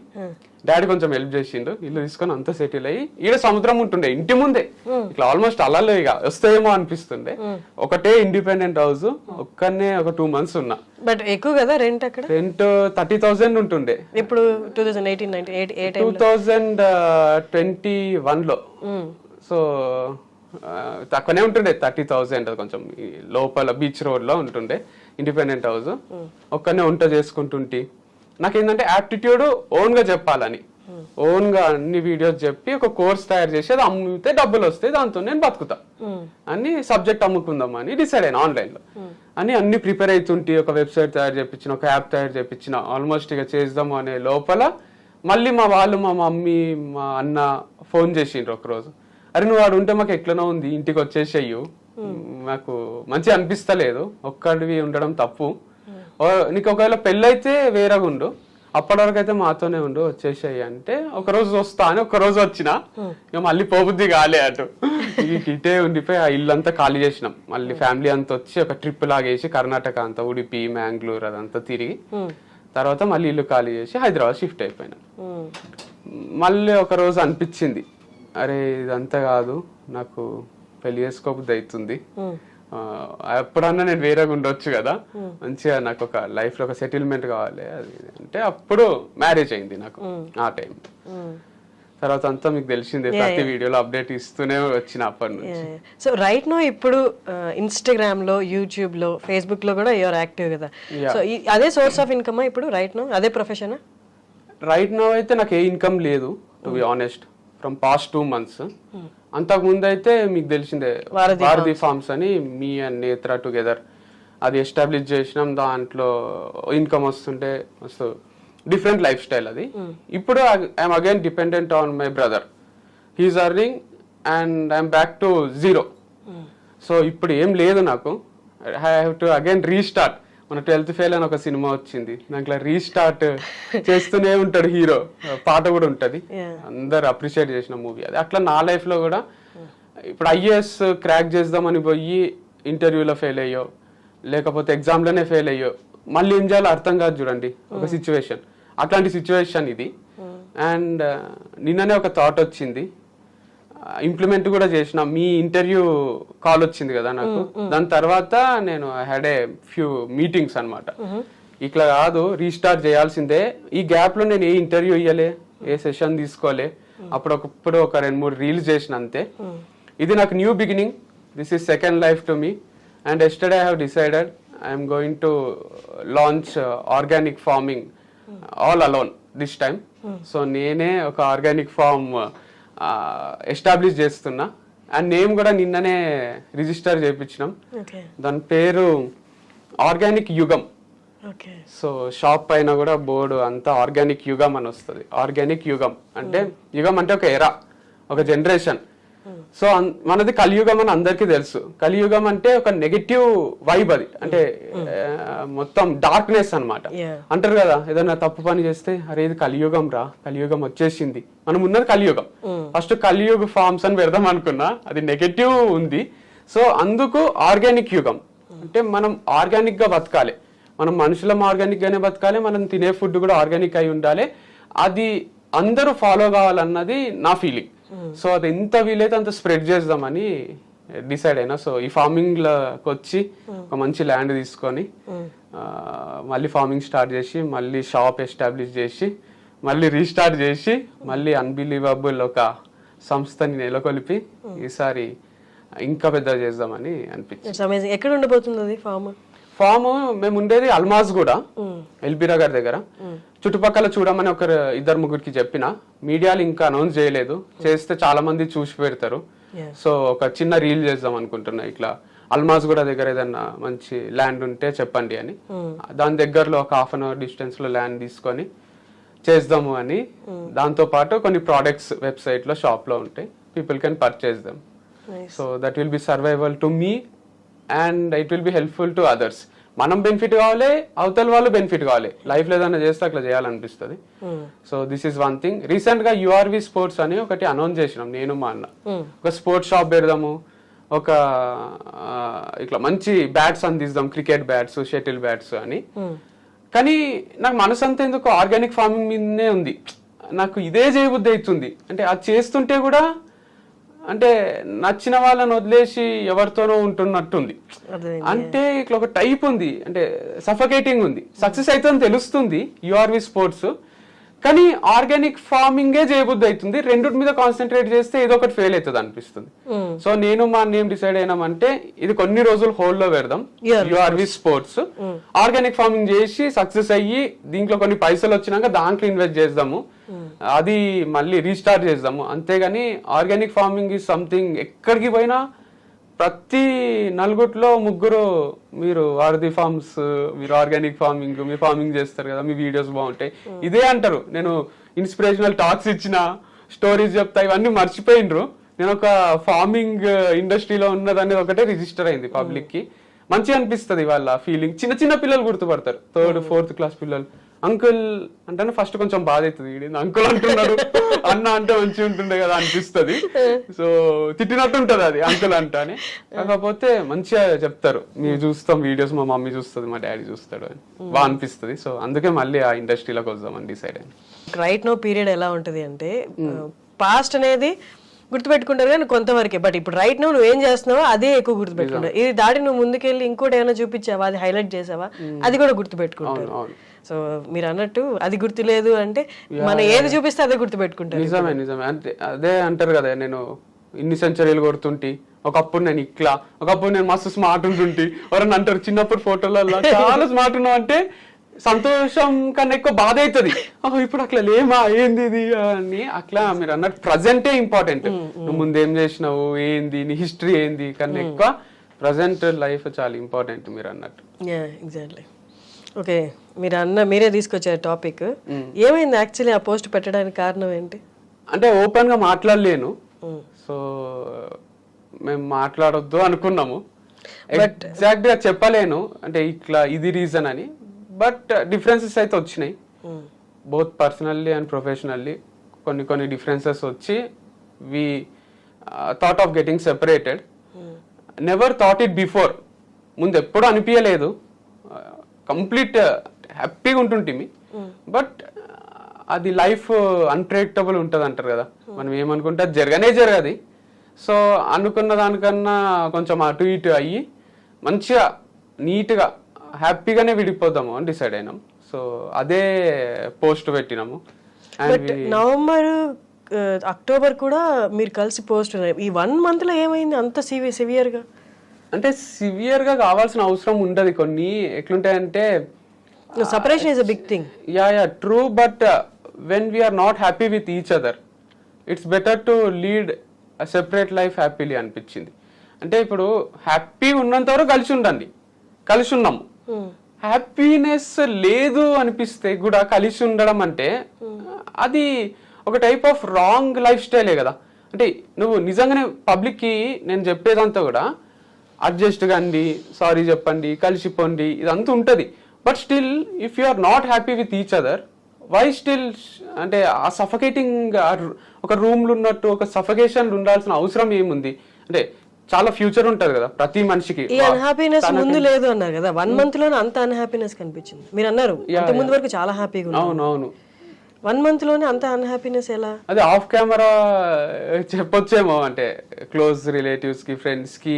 డాడీ కొంచెం హెల్ప్ చేసిండు, ఇల్లు తీసుకొని అంతా సెటిల్ అయ్యి, ఈడ సముద్రం ఉంటుండే ఇంటి ముందే, ఇట్లా ఆల్మోస్ట్ అలా ఇక వస్తాయేమో అనిపిస్తుండే. ఒకటే ఇండిపెండెంట్ హౌస్, ఒక్కనే ఒక 2 months ఉన్నా. బట్ ఎక్కువ కదా రెంట్ అక్కడ, రెంట్ 30,000 ఉంటుండే. ఇప్పుడు 2021 లో, సో తక్కువనే ఉంటుండే 30,000, కొంచెం లోపల బీచ్ రోడ్ లో ఉంటుండే ఇండిపెండెంట్ హౌస్. ఒక్కనే వంట చేసుకుంటుంటే, నాకేంటంటే యాప్టిట్యూడ్ ఓన్ గా చెప్పాలని, ఓన్ గా అన్ని వీడియోస్ చెప్పి ఒక కోర్స్ తయారు చేసి అది అమ్మితే డబ్బులు వస్తాయి, దాంతో నేను బతుకుతా అని సబ్జెక్ట్ అమ్ముకుందాం అని డిసైడ్ అయినా ఆన్లైన్ లో. అని అన్ని ప్రిపేర్ అవుతుంటే ఒక వెబ్సైట్ తయారు చేయించిన, ఒక యాప్ తయారు చేయించిన, ఆల్మోస్ట్ ఇక చేద్దాము అనే లోపల మళ్ళీ మా వాళ్ళు, మా మమ్మీ, మా అన్న ఫోన్ చేసిండ్రు ఒకరోజు. అరే నువ్వు వాడు ఉంటే మాకు ఎట్లనో ఉంది, ఇంటికి వచ్చేసేయు, మాకు మంచిగా అనిపిస్తలేదు, ఒక్కడివి ఉండడం తప్పు, నీకు ఒకవేళ పెళ్ళైతే వేరేగా ఉండు, అప్పటి వరకు అయితే మాతోనే ఉండు, వచ్చేసాయి అంటే ఒకరోజు వస్తా అని ఒకరోజు వచ్చిన, ఇక మళ్ళీ పోబుద్ది కాలే అటు, ఇటే ఉండిపోయి ఆ ఇల్లు అంతా ఖాళీ చేసినాం. మళ్ళీ ఫ్యామిలీ అంతా వచ్చి ఒక ట్రిప్ లాగేసి కర్ణాటక అంతా, ఉడిపి, మ్యాంగ్లూర్ అదంతా తిరిగి తర్వాత మళ్ళీ ఇల్లు ఖాళీ చేసి హైదరాబాద్ షిఫ్ట్ అయిపోయినా. మళ్ళీ ఒక రోజు అనిపించింది, అరే ఇదంతా కాదు, నాకు పెళ్లి చేసుకోబుద్ది అవుతుంది, ఎప్పుడన్నా నేను వేరేగా ఉండొచ్చు కదా, మంచిగా నాకు ఒక లైఫ్ లో ఒక సెటిల్మెంట్ కావాలి అది అంటే అప్పుడు మ్యారేజ్ అయింది నాకు ఆ టైం. తర్వాత అంతా మీకు తెలిసిందే, ప్రతి వీడియోలో అప్డేట్ ఇస్తూనే వచ్చిన అప్పటి నుంచి. సో రైట్ నో ఇప్పుడు ఇన్స్టాగ్రామ్ లో, యూట్యూబ్ లో, ఫేస్బుక్ లో కూడా యూఆర్ యాక్టివ్ కదా, సో అదే సోర్స్ ఆఫ్ ఇన్కమ్ ఇప్పుడు రైట్ నో, అదే ప్రొఫెషన్? రైట్ నో అయితే నాకు ఏ ఇన్కమ్ లేదు, to be honest, from past 2 months. అంతకు ముందు అయితే మీకు తెలిసిందే భారతీ ఫార్మ్స్ అని మీ అండ్ నేత్ర టుగెదర్ అది ఎస్టాబ్లిష్ చేసినాం, దాంట్లో ఇన్కమ్ వస్తుంటే మస్తు డిఫరెంట్ లైఫ్ స్టైల్ అది. ఇప్పుడు I'm again dependent on my brother, he's earning and I'm back to 0. So ఇప్పుడు ఏం లేదు నాకు, I have to again restart. మన 12th ఫెయిల్ అని ఒక సినిమా వచ్చింది, దాంట్లో రీస్టార్ట్ చేస్తూనే ఉంటాడు హీరో, పాట కూడా ఉంటది, అందరు అప్రిషియేట్ చేసిన మూవీ అది. అట్లా నా లైఫ్ లో కూడా ఇప్పుడు ఐఏఎస్ క్రాక్ చేద్దామని పోయి ఇంటర్వ్యూలో ఫెయిల్ అయ్యో, లేకపోతే ఎగ్జామ్ లోనే ఫెయిల్ అయ్యో, మళ్ళీ ఏం చేయాలో అర్థం కాదు చూడండి ఒక సిచ్యువేషన్, అట్లాంటి సిచ్యువేషన్ ఇది. అండ్ నిన్ననే ఒక థాట్ వచ్చింది, ఇంప్లిమెంట్ కూడా చేసిన. మీ ఇంటర్వ్యూ కాల్ వచ్చింది కదా నాకు, దాని తర్వాత నేను I had a few meetings అనమాట. ఇట్లా కాదు, రీస్టార్ట్ చేయాల్సిందే, ఈ గ్యాప్ లో నేను ఏ ఇంటర్వ్యూ ఇయ్యలే, ఏ సెషన్ తీసుకోలే, అప్పుడప్పుడు ఒక 2-3 రీల్స్ చేసిన అంతే. ఇది నాకు new beginning, this is second life to me. And yesterday I have decided I'm going to launch organic farming all alone this time. So నేనే ఒక ఆర్గానిక్ ఫార్మ్ ఎస్టాబ్లిష్ చేస్తున్నా, అండ్ నేమ్ కూడా నిన్ననే రిజిస్టర్ చేయించినాం, దాని పేరు ఆర్గానిక్ యుగం. So shop పైన కూడా బోర్డు అంతా ఆర్గానిక్ యుగం అని వస్తుంది. ఆర్గానిక్ యుగం అంటే, యుగం అంటే ఒక ఎరా, ఒక జనరేషన్. సో మనది కలియుగం అని అందరికీ తెలుసు. కలియుగం అంటే ఒక నెగటివ్ వైబ్, అది అంటే మొత్తం డార్క్నెస్ అన్నమాట. అంటారు కదా, ఏదైనా తప్పు పని చేస్తే అరే ఇది కలియుగం రా, కలియుగం వచ్చేసింది, మనం ఉన్నది కలియుగం. ఫస్ట్ కలియుగ ఫార్మ్స్ అని పెడదాం అనుకున్నా, అది నెగటివ్ ఉంది. సో అందుకు ఆర్గానిక్ యుగం అంటే మనం ఆర్గానిక్ గా బతకాలి, మనం మనుషులం ఆర్గానిక్ గానే బతకాలి, మనం తినే ఫుడ్ కూడా ఆర్గానిక్ అయి ఉండాలి, అది అందరూ ఫాలో కావాలన్నది నా ఫీలింగ్. సో అది ఎంత వీలైతే అంత స్ప్రెడ్ చేద్దామని డిసైడ్ అయినా. సో ఈ ఫార్మింగ్ లోకి వచ్చి ఒక మంచి ల్యాండ్ తీసుకొని మళ్ళీ ఫార్మింగ్ స్టార్ట్ చేసి, మళ్ళీ షాప్ ఎస్టాబ్లిష్ చేసి, మళ్ళీ రీస్టార్ట్ చేసి, మళ్ళీ అన్బిలీవబుల్ ఒక సంస్థని నెలకొల్పి ఈసారి ఇంకా పెద్ద చేద్దామని అనిపించింది. ఎక్కడ ఉండబోతుంది అది ఫామ్? మేము ఉండేది అల్మాజ్ కూడా, ఎల్బీ నగర్ దగ్గర. చుట్టుపక్కల చూడమని 2-3 చెప్పిన, మీడియాలు ఇంకా అనౌన్స్ చేయలేదు, చేస్తే చాలా మంది చూసి పెడతారు. సో ఒక చిన్న రీల్ చేద్దాం అనుకుంటున్నా, ఇట్లా అల్మాజ్ కూడా దగ్గర ఏదన్నా మంచి ల్యాండ్ ఉంటే చెప్పండి అని. దాని దగ్గరలో ఒక 1/2 hour డిస్టెన్స్ లో ల్యాండ్ తీసుకొని చేద్దాము అని. దాంతో పాటు కొన్ని ప్రోడక్ట్స్ వెబ్సైట్ లో, షాప్ లో ఉంటాయి, people can purchase them. So that will be survival to me and it will be helpful to others. మనం బెనిఫిట్ కావాలి, అవతల వాళ్ళు బెనిఫిట్ కావాలి, లైఫ్ లో ఏదైనా చేస్తే అట్లా చేయాలనిపిస్తుంది. So this is one thing. Recent గా యుఆర్వి స్పోర్ట్స్ అని ఒకటి అనౌన్స్ చేసినాం, నేను మా అన్న. ఒక స్పోర్ట్స్ షాప్ పెడదాము, ఒక ఇట్లా మంచి బ్యాట్స్ అందిస్తాం, క్రికెట్ బ్యాట్స్, షటిల్ బ్యాట్స్ అని. కానీ నాకు మనసు అంతా ఎందుకు ఆర్గానిక్ ఫార్మింగ్ మీదనే ఉంది, నాకు ఇదే చేయబుద్ధి అవుతుంది. అంటే అది చేస్తుంటే కూడా అంటే నచ్చిన వాళ్ళని వదిలేసి ఎవరితోనో ఉంటున్నట్టుంది. అంటే ఇట్లా ఒక టైప్ ఉంది, అంటే సఫకేటింగ్ ఉంది. సక్సెస్ అయితే తెలుస్తుంది యుఆర్వి స్పోర్ట్స్, కానీ ఆర్గానిక్ ఫార్మింగే చేయబుద్ధి అవుతుంది. రెండింటి మీద కాన్సన్ట్రేట్ చేస్తే ఏదో ఒకటి ఫెయిల్ అవుతుంది అనిపిస్తుంది. సో నేను మా నేమ్ డిసైడ్ అయినామంటే ఇది కొన్ని రోజులు హోల్డ్ లో పెడదాం, యుఆర్వి స్పోర్ట్స్. ఆర్గానిక్ ఫార్మింగ్ చేసి సక్సెస్ అయ్యి దీంట్లో కొన్ని పైసలు వచ్చినాక దాంట్లో ఇన్వెస్ట్ చేద్దాము అది మళ్ళీ రీస్టార్ట్ చేద్దాము. అంతేగాని ఆర్గానిక్ ఫార్మింగ్ ఈజ్ సంథింగ్ ఎక్కడికి పోయినా ప్రతి నలుగుట్లో ముగ్గురు మీరు వారధి ఫార్మ్స్, మీరు ఆర్గానిక్ ఫార్మింగ్, మీరు ఫార్మింగ్ చేస్తారు కదా, మీ వీడియోస్ బాగుంటాయి, ఇదే అంటారు. నేను ఇన్స్పిరేషనల్ టాక్స్ ఇచ్చిన, స్టోరీస్ చెప్తా, ఇవన్నీ మర్చిపోయినరు. నేను ఒక ఫార్మింగ్ ఇండస్ట్రీలో ఉన్నదనేది ఒకటే రిజిస్టర్ అయింది పబ్లిక్ కి. మంచిగా అనిపిస్తుంది వాళ్ళ ఫీలింగ్. చిన్న చిన్న పిల్లలు గుర్తుపడతారు, 3rd, 4th క్లాస్ పిల్లలు. అంకుల్ అంటే ఫస్ట్ కొంచెం బాధ అవుతుంది, అంకుల్ అంటున్నాడు, అన్న అంటే మంచిగా ఉంటుండే కదా అనిపిస్తుంది. సో తిట్టినట్టు ఉంటది అది అంకుల్ అంటానే. కాకపోతే మంచిగా చెప్తారు, మేము చూస్తాం వీడియోస్, మా మమ్మీ చూస్తుంది, మా డాడీ చూస్తాడు అని బాగా అనిపిస్తుంది. సో అందుకే మళ్ళీ ఆ ఇండస్ట్రీలోకి వద్దామని డిసైడ్ అయ్యాను. రైట్ నో పీరియడ్ ఎలా ఉంటది అంటే పాస్ట్ అనేది గుర్తుపెట్టుకుంటారు కానీ కొంతవరకే, బట్ ఇప్పుడు రైట్ నో నువ్వు ఏం చేస్తున్నావో అదే ఎక్కువ గుర్తుపెట్టుకుంటారు. ఇది దాడి నువ్వు ముందుకెళ్ళి ఇంకోటి ఏమైనా చూపించావా, అది హైలైట్ చేసావా, అది కూడా గుర్తుపెట్టుకుంటారు. సో మీరు అన్నట్టు అది గుర్తులేదు అంటే మనం ఏది చూపిస్తే అదే గుర్తుపెట్టుకుంటారు. నిజమే నిజమే. అంటే అదే అంటారు కదా, నేను ఇన్ని సెంచరీలు కొడుతుంటి, ఒకప్పుడు నేను ఇట్లా, ఒకప్పుడు నేను మస్తు స్మార్ట్ ఉంటుంటి. ఎవరన్నా అంటారు చిన్నప్పుడు ఫోటోలలో చాలా స్మార్ట్ ఉన్నావు అంటే సంతోషం కన్నా ఎక్కువ బాధ అవుతుంది. ఇప్పుడు అట్లా లేమా, ఏంది ఇది అని. అట్లా మీరు అన్నట్టు ప్రజెంటే ఇంపార్టెంట్. నువ్వు ముందేం చేసినావు, ఏంది నీ హిస్టరీ ఏంది కన్నా ఎక్కువ ప్రజెంట్ లైఫ్ చాలా ఇంపార్టెంట్ మీరు అన్నట్టు. ఎగ్జాక్ట్లీ. ఓకే, మీరే తీసుకొచ్చారు టాపిక్. ఏమైంది యాక్చువల్లీ ఆ పోస్ట్ పెట్టడానికి కారణం ఏంటి? అంటే ఓపెన్ గా మాట్లాడలేను, సో మేము మాట్లాడొద్దు అనుకున్నాము. ఎగ్జాక్ట్ గా చెప్పలేను అంటే ఇట్లా ఇది రీజన్ అని. బట్ డిఫరెన్సెస్ అయితే వచ్చినాయి, బోత్ పర్సనల్లీ అండ్ ప్రొఫెషనల్లీ. కొన్ని డిఫరెన్సెస్ వచ్చి we thought of getting separated. Never thought it before, ముందు ఎప్పుడు అనిపించలేదు. కంప్లీట్ హ్యాపీగా ఉంటుంటిమి. బట్ అది లైఫ్ అన్ప్రెడిక్టబుల్ ఉంటుంది అంటారు కదా, మనం ఏమనుకుంటే అది జరగది. సో అనుకున్న దానికన్నా కొంచెం అటు ఇటు అయ్యి మంచిగా నీట్గా హ్యాపీగానే విడిపోదాము అని డిసైడ్ అయినాం. సో అదే పోస్ట్ పెట్టినాము. నవంబర్, అక్టోబర్ కూడా మీరు కలిసి పోస్ట్ ఈ 1 month లో ఏమైంది అంత సివియర్ గా? అంటే సివియర్ గా కావాల్సిన అవసరం ఉండదు. కొన్ని ఎట్లుంటాయంటే separation is a big thing. Yeah true. But when we are not happy with each other, it's better to lead separate life happily అనిపించింది. అంటే ఇప్పుడు హ్యాపీ ఉన్నంత వరకు కలిసి ఉన్నాము. హ్యాపీనెస్ లేదు అనిపిస్తే కూడా కలిసి ఉండడం అంటే అది ఒక టైప్ ఆఫ్ రాంగ్ లైఫ్ స్టైలే కదా. అంటే నువ్వు నిజంగానే పబ్లిక్ కి నేను చెప్పేదంతా కూడా అడ్జస్ట్ కండి, సారీ చెప్పండి, కలిసిపోండి, ఇదంతా ఉంటుంది. But still if you are not happy with each other, why still అంటే ఆ సఫకేటింగ్ ఒక రూమ్లు ఉన్నట్టు ఒక సఫకేషన్ ఉండాల్సిన అవసరం ఏముంది? అంటే చాలా ఫ్యూచర్ ఉంటది కదా ప్రతి మనిషికి. ఈ అన్హ్యాపీనెస్ ముందు లేదు అన్నారు కదా, 1 month లోనే అంత అన్హ్యాపీనెస్ కనిపించింది. మీరు అన్నారు అంత ముందు వరకు చాలా హ్యాపీగా ఉన్నారు. అవునవును. 1 month లోనే అంత అన్హ్యాపీనెస్ ఎలా? అది ఆఫ్ కెమెరా చెప్పొచ్చేమో, అంటే క్లోజ్ రిలేటివ్స్ కి, ఫ్రెండ్స్ కి.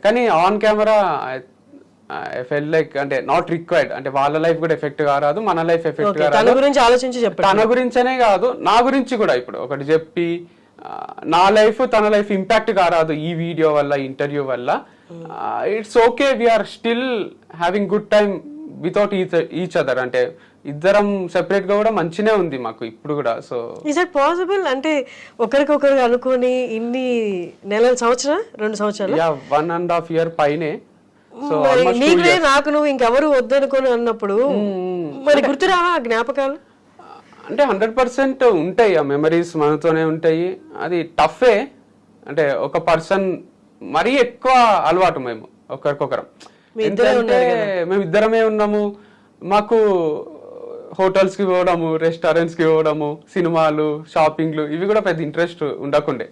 కానీ on camera I fell like అంటే నాట్ రిక్వైర్డ్. అంటే వాళ్ళ లైఫ్ కూడా ఎఫెక్ట్ కారాదు, మన లైఫ్ ఎఫెక్ట్ కారాదు. తన గురించి ఆలోచించి చెప్పండి. తన గురించనే కాదు, నా గురించి కూడా ఇప్పుడు ఒకటి చెప్పి నా లైఫ్ తన లైఫ్ ఇంపాక్ట్ కారాదు ఈ వీడియో వల్ల, ఇంటర్వ్యూ వల్ల. It's okay, we're still having good time without each other. అంటే ఇద్దరం సెపరేట్ గా కూడా మంచినే ఉంది మాకు ఇప్పుడు కూడా. So is it possible? అంటే ఒకరికొకరు అనుకొని ఇన్ని నెలలు, 2 సంవత్సరాలు, 1.5 year పైనే. సో నీకులే నాకు నువ్వు ఇంకెవరు వద్దనుకొని అన్నప్పుడు మరి గుర్తురావా ఆ జ్ఞాపకాలు? అంటే 100% ఉంటాయి, ఆ మెమరీస్ మనతోనే ఉంటాయి. అది టఫే. అంటే ఒక పర్సన్ మరీ ఎక్కువ అలవాటు మేము ఒకరికొకరం. మేము ఇద్దరమే ఉన్నాము. మాకు హోటల్స్ కి పోవడము, రెస్టారెంట్స్ కి పోవడము, సినిమాలు, షాపింగ్లు ఇవి కూడా పెద్ద ఇంట్రెస్ట్ ఉండకుండే.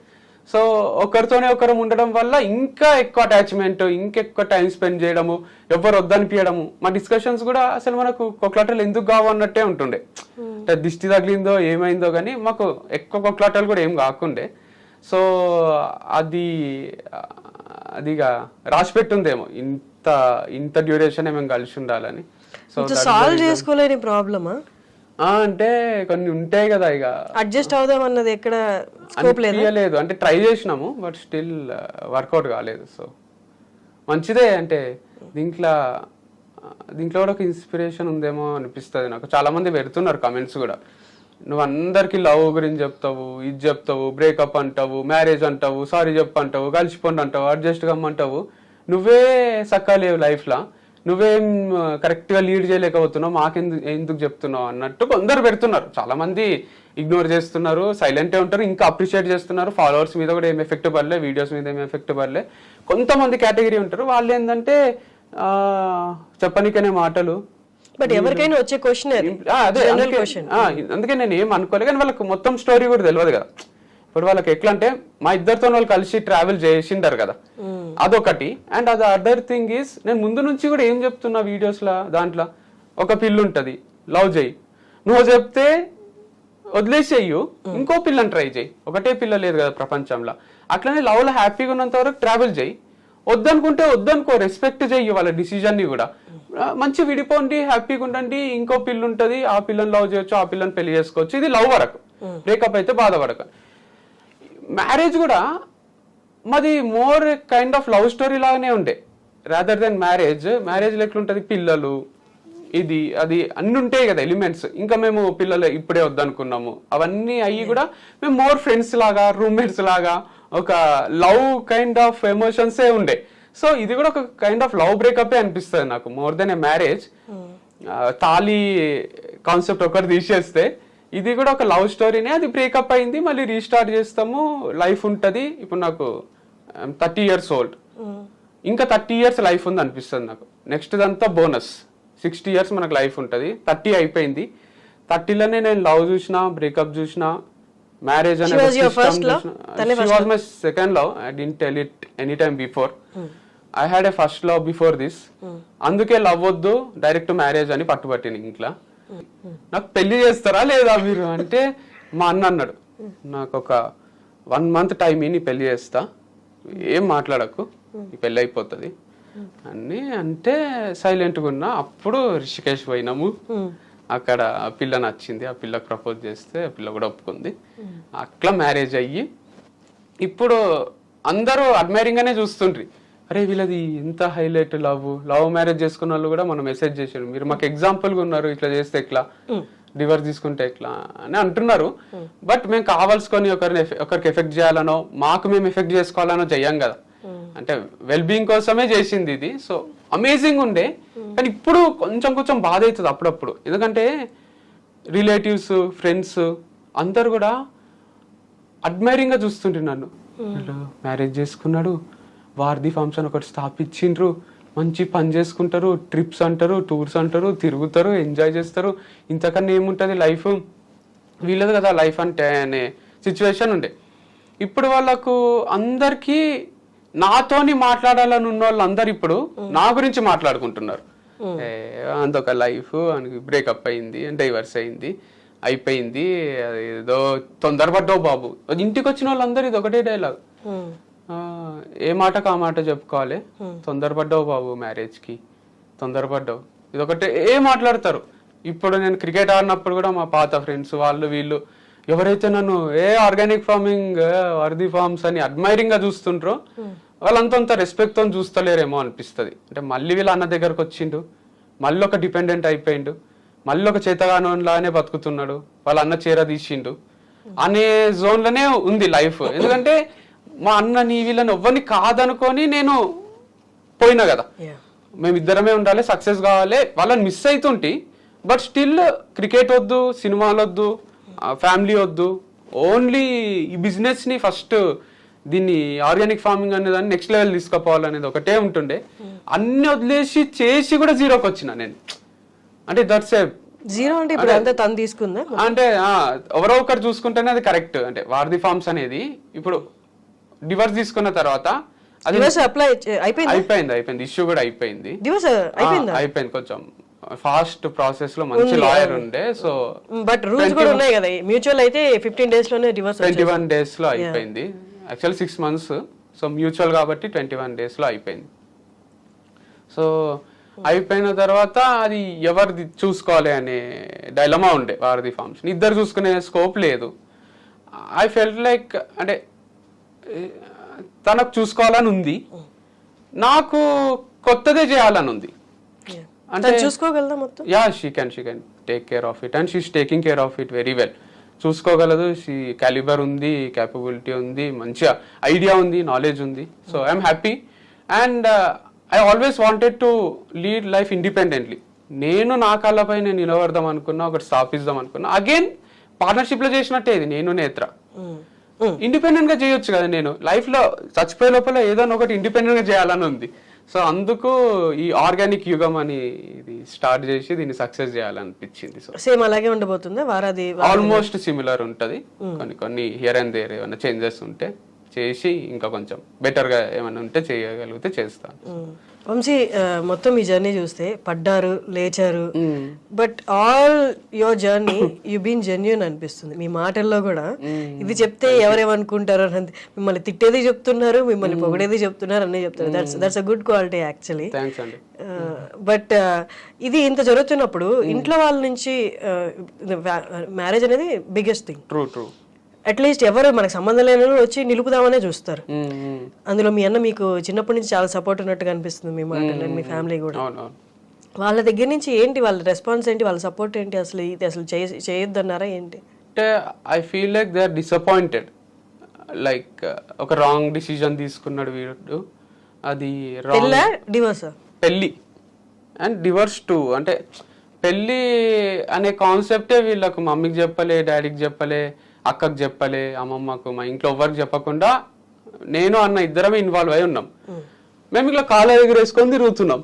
సో ఒకరితోనే ఒకరం ఉండడం వల్ల ఇంకా ఎక్కువ అటాచ్మెంట్, ఇంకెక్కువ టైం స్పెండ్ చేయడము, ఎవరు వద్దనిపించడము. మా డిస్కషన్స్ కూడా అసలు మనకు కొట్లాటలు ఎందుకు కావు అన్నట్టే ఉంటుండే. అంటే దిష్టి తగిలిందో ఏమైందో కానీ మాకు ఎక్కువ కొట్లాటలు కూడా ఏం కాకుండే. సో అదిగా రాసి పెట్టుందేమో ఇంత డ్యూరేషన్ మేము కలిసి ఉండాలని. సో సాల్వ్ చేసుకోలేని ప్రాబ్లమా? అంటే కొన్ని ఉంటాయి కదా, ఇక అడ్జస్ట్ అవుదాం అన్నది ఎక్కడ స్కోప్ లేదు. అంటే ట్రై చేసినాము, బట్ స్టిల్ వర్కౌట్ కాలేదు. సో మంచిదే. అంటే దీంట్లో కూడా ఒక ఇన్స్పిరేషన్ ఉందేమో అనిపిస్తుంది నాకు. చాలా మంది పెడుతున్నారు కమెంట్స్ కూడా, నువ్వు అందరికి లవ్ గురించి చెప్తావు, ఇది చెప్తావు, బ్రేకప్ అంటావు, మ్యారేజ్ అంటావు, సారీ చెప్పు అంటావు, కలిసిపోండి అంటావు, అడ్జస్ట్ కమ్మంటావు, నువ్వే సక్కలేవు లైఫ్లో, నువ్వేం కరెక్ట్గా లీడ్ చేయలేకపోతున్నావు, ఎందుకు చెప్తున్నావు అన్నట్టు కొందరు పెడుతున్నారు. చాలా మంది ఇగ్నోర్ చేస్తున్నారు, సైలెంటే ఉంటారు, ఇంకా అప్రిషియేట్ చేస్తున్నారు. ఫాలోవర్స్ మీద కూడా ఏం ఎఫెక్ట్ పడలే, వీడియోస్ మీద ఏం ఎఫెక్ట్ పడలే. కొంతమంది కేటగిరీ ఉంటారు, వాళ్ళు ఏంటంటే చెప్పనికనే మాటలు. బట్ ఎవరికైనా వచ్చే క్వశ్చన్ అదే, అందుకే నేను ఏం అనుకోలేదు. కానీ వాళ్ళకి మొత్తం స్టోరీ కూడా తెలియదు కదా. ఇప్పుడు వాళ్ళకి ఎట్లా అంటే మా ఇద్దరితో వాళ్ళు కలిసి ట్రావెల్ చేసిండారు కదా, అదొకటి. అండ్ అది అదర్ థింగ్ ఈస్, నేను ముందు నుంచి కూడా ఏం చెప్తున్నా వీడియోస్లో, దాంట్లో ఒక పిల్లు ఉంటుంది, లవ్ చేయి, నువ్వు చెప్తే వదిలేసేయ్యు, ఇంకో పిల్లని ట్రై చేయి, ఒకటే పిల్ల లేదు కదా ప్రపంచంలో. అట్లనే లవ్లో హ్యాపీగా ఉన్నంత వరకు ట్రావెల్ చేయి, వద్దనుకుంటే వద్దనుకో, రెస్పెక్ట్ చెయ్యి వాళ్ళ డిసిజన్ని కూడా. మంచి విడిపోండి, హ్యాపీగా ఉండండి, ఇంకో పిల్ల ఉంటుంది, ఆ పిల్లని లవ్ చేయొచ్చు, ఆ పిల్లని పెళ్లి చేసుకోవచ్చు. ఇది లవ్ వరకు, బ్రేకప్ అయితే బాధపడక. మ్యారేజ్ కూడా మాది more kind of love story లాగానే ఉండే, రాదర్ దెన్ మ్యారేజ్లో ఎట్లుంటుంది, పిల్లలు, ఇది అది అన్ని ఉంటాయి కదా ఎలిమెంట్స్. ఇంకా మేము పిల్లలు ఇప్పుడే వద్దనుకున్నాము, అవన్నీ అయ్యి కూడా మేము మోర్ ఫ్రెండ్స్ లాగా, రూమ్మేట్స్ లాగా, ఒక లవ్ కైండ్ ఆఫ్ ఎమోషన్సే ఉండే. సో ఇది కూడా ఒక కైండ్ ఆఫ్ లవ్ బ్రేకప్ అనిపిస్తుంది నాకు, మోర్ దెన్ ఏ మ్యారేజ్. తాళి కాన్సెప్ట్ ఒకటి తీసేస్తే ఇది కూడా ఒక లవ్ స్టోరీనే. అది బ్రేకప్ అయింది, మళ్ళీ రీస్టార్ట్ చేస్తాము, లైఫ్ ఉంటుంది. ఇప్పుడు నాకు 30 years old, ఇంకా 30 years లైఫ్ ఉంది అనిపిస్తుంది నాకు. నెక్స్ట్ దంతా బోనస్, 60 years మనకు లైఫ్ ఉంటుంది. 30 అయిపోయింది, 30లోనే నేను లవ్ చూసిన, బ్రేకప్ చూసిన, మ్యారేజ్ అనే my second love. I didn't tell it any time before. I had a first love before this. అందుకే లవ్ వద్దు, డైరెక్ట్ మ్యారేజ్ అని పట్టుబట్టింది ఇంట్లో. నాకు పెళ్లి చేస్తారా లేదా మీరు అంటే, మా అన్న అన్నాడు, నాకు ఒక 1 month టైం నీ పెళ్లి చేస్తా, ఏం మాట్లాడకు, ఈ పెళ్ళి అయిపోతుంది అని అంటే సైలెంట్గా ఉన్నా. అప్పుడు రిషికేష్ పోయినాము, అక్కడ పిల్ల నచ్చింది, ఆ పిల్లకి ప్రపోజ్ చేస్తే ఆ పిల్ల కూడా ఒప్పుకుంది. అట్లా మ్యారేజ్ అయ్యి ఇప్పుడు అందరూ అడ్మైరింగ్ గానే చూస్తుండ్రి, అరే వీళ్ళది ఎంత హైలైట్ లవ్ మ్యారేజ్ చేసుకున్న వాళ్ళు కూడా మనం మెసేజ్ చేసారు, మీరు మాకు ఎగ్జాంపుల్గా ఉన్నారు, ఇట్లా చేస్తే ఎట్లా, డివర్స్ తీసుకుంటే ఎట్లా అని అంటున్నారు. బట్ మేము కావాల్సుకొని ఒకరికి ఎఫెక్ట్ చేయాలనో, మాకు మేము ఎఫెక్ట్ చేసుకోవాలనో చెయ్యం కదా. అంటే వెల్ బీయింగ్ కోసమే చేసింది ఇది. సో అమేజింగ్ ఉండే. కానీ ఇప్పుడు కొంచెం బాధ అవుతుంది అప్పుడప్పుడు, ఎందుకంటే రిలేటివ్స్, ఫ్రెండ్స్ అందరు కూడా అడ్మైరింగ్ గా చూస్తుంటే నన్ను, మ్యారేజ్ చేసుకున్నాడు, వారధి ఫార్మ్స్ అని ఒకటి స్థాపించిండ్రు, మంచి పని చేసుకుంటారు, ట్రిప్స్ అంటారు, టూర్స్ అంటారు, తిరుగుతారు, ఎంజాయ్ చేస్తారు, ఇంతకన్నా ఏముంటుంది లైఫ్, వీళ్ళది కదా లైఫ్ అంటే అనే సిచ్యువేషన్ ఉండే. ఇప్పుడు వాళ్ళకు అందరికీ నాతోని మాట్లాడాలని ఉన్న వాళ్ళు అందరు ఇప్పుడు నా గురించి మాట్లాడుకుంటున్నారు. అంతొక లైఫ్, బ్రేకప్ అయింది, డైవర్స్ అయింది, అయిపోయింది, ఏదో తొందరపడ్డావు బాబు. ఇంటికి వచ్చిన వాళ్ళందరూ ఇది ఒకటే డైలాగ్, ఏ మాటకు ఆ మాట చెప్పుకోవాలి, తొందరపడ్డావు బాబు మ్యారేజ్కి, తొందరపడ్డావు, ఇదొకటే మాట్లాడతారు. ఇప్పుడు నేను క్రికెట్ ఆడినప్పుడు కూడా మా పాత ఫ్రెండ్స్ వాళ్ళు వీళ్ళు ఎవరైతే నన్ను ఆర్గానిక్ ఫార్మింగ్, వర్ది ఫార్మ్స్ అని అడ్మైరింగ్ గా చూస్తుంటారో వాళ్ళంతా రెస్పెక్ట్ తో చూస్తలేరేమో అనిపిస్తుంది. అంటే మళ్ళీ వీళ్ళ అన్న దగ్గరకు వచ్చిండు, మళ్ళీ ఒక డిపెండెంట్ అయిపోయిండు, మళ్ళీ ఒక చేతగానోలానే బతుకుతున్నాడు, వాళ్ళ అన్న చీర తీసిండు అనే జోన్లోనే ఉంది లైఫ్. ఎందుకంటే మా అన్నని వీళ్ళని ఎవ్వరిని కాదనుకొని నేను పోయినా కదా, మేమిద్దరమే ఉండాలి, సక్సెస్ కావాలి, వాళ్ళని మిస్ అవుతుంటే. బట్ స్టిల్ క్రికెట్ వద్దు, సినిమాలు వద్దు, ఫ్యామిలీ వద్దు, ఓన్లీ ఈ బిజినెస్ని ఫస్ట్, దీన్ని ఆర్గానిక్ ఫార్మింగ్ అనే దాన్ని నెక్స్ట్ లెవెల్ తీసుకుపోవాలనేది ఒకటే ఉంటుండే. అన్ని వదిలేసి చేసి కూడా జీరోకి వచ్చిన నేను. అంటే దట్స్ ఏ జీరో అంటే ఇప్పుడు అంతా తను తీసుకుందా అంటే ఎవరో ఒకరు చూసుకుంటేనే అది కరెక్ట్. అంటే వారధి ఫార్మ్స్ అనేది ఇప్పుడు డివర్స్ తీసుకున్న తర్వాత అది అయిపోయింది, ఇష్యూ కూడా అయిపోయింది, అయిపోయింది. కొంచెం ఫాస్ట్ ప్రాసెస్ లో మంచి లాయర్ ఉండే. సో బట్ రూల్స్ కూడా ఉన్నాయి కదా, మ్యూచువల్ అయితే 15 days లోనే డివోర్స్, 21 days లో అయిపోయింది. యాక్చువల్ 6 months, సో మ్యూచువల్ కాబట్టి 21 days లో అయిపోయింది. సో అయిపోయిన తర్వాత అది ఎవరిది చూసుకోవాలి అనే డైలమా ఉండే వారధి ఫార్మ్స్. ఇద్దరు చూసుకునే స్కోప్ లేదు. ఐ ఫెల్ట్ లైక్ అంటే తనకు చూసుకోవాలని ఉంది, నాకు కొత్తదే చేయాలని ఉంది. అంటే చూసుకోగలదా మొత్తం? Yeah, she can take care of it and she's taking care of it very well. చూసుకోగలదు, షీ క్యాలిబర్ ఉంది, క్యాపబిలిటీ ఉంది, మంచిగా ఐడియా ఉంది, నాలెడ్జ్ ఉంది. So I'm happy and I always wanted to lead life independently. నేను నా కాళ్ళపై నేను నిలబడదాం అనుకున్నా, ఒకటి స్థాపిద్దాం అనుకున్నా. అగైన్ పార్ట్నర్షిప్ లో చేసినట్టే ఇది. నేను నేత్ర ఇండిపెండెంట్ గా చేయొచ్చు కదా. నేను లైఫ్ లో చచ్చిపోయే లోపల ఏదైనా ఒకటి ఇండిపెండెంట్ గా చేయాలని ఉంది. సో అందుకు ఈ ఆర్గానిక్ యుగం అని ఇది స్టార్ట్ చేసి దీన్ని సక్సెస్ చేయాలనిపించింది. సో సేమ్ అలాగే ఉండబోతుందా వారాది? ఆల్మోస్ట్ సిమిలర్ ఉంటది. కొన్ని హియర్ అండ్ దేర్ ఏమైనా చేంజెస్ ఉంటే చేసి ఇంకా కొంచెం బెటర్ గా ఏమైనా ఉంటే చేయగలిగితే చేస్తాను. వంశీ, మొత్తం ఈ జర్నీ చూస్తే పడ్డారు, లేచారు, but all your journey you been genuine అనిపిస్తుంది మీ మాటల్లో కూడా. ఇది చెప్తే ఎవరేమనుకుంటారో అని, మిమ్మల్ని తిట్టేది చెప్తున్నారు, మిమ్మల్ని పొగడేది చెప్తున్నారు, అన్నీ చెప్తారు. That's a good quality actually. Thanks అండి. బట్ ఇది ఇంత జరుగుతున్నప్పుడు ఇంట్లో వాళ్ళ నుంచి మ్యారేజ్ అనేది బిగ్గెస్ట్ థింగ్. ట్రూ. అట్లీస్ట్ ఎవరు మనకు సంబంధం లేని వాళ్ళు వచ్చి నిలుపుదామనే చూస్తారు. అందులో మీ అన్న మీకు చిన్నప్పటి నుంచి చాలా సపోర్ట్ ఉన్నట్టుగా అనిపిస్తుంది మీ మాటలు, మీ ఫ్యామిలీ కూడా. వాళ్ళ దగ్గర నుంచి ఏంటి వాళ్ళ రెస్పాన్స్ ఏంటి, వాళ్ళ సపోర్ట్ ఏంటి? అసలు ఇది అసలు చేయొద్దన్నారా ఏంటి? అంటే I feel like they are disappointed. Like ఒక రాంగ్ డిసిజన్ తీసుకున్నాడు వీడు. అది డివోర్స్, పెళ్ళి అండ్ డివోర్స్ టు. అంటే పెళ్ళి అనే కాన్సెప్టే వీళ్ళకు మమ్మీకి చెప్పలే, డాడీకి చెప్పలే, అక్కకు చెప్పలే, అమ్మమ్మకు, మా ఇంట్లో ఎవరికి చెప్పకుండా నేను అన్న ఇద్దరమే ఇన్వాల్వ్ అయి ఉన్నాం. మేము ఇట్లా కాళ్ళ ఎగరేసుకొని తిరుగుతున్నాం.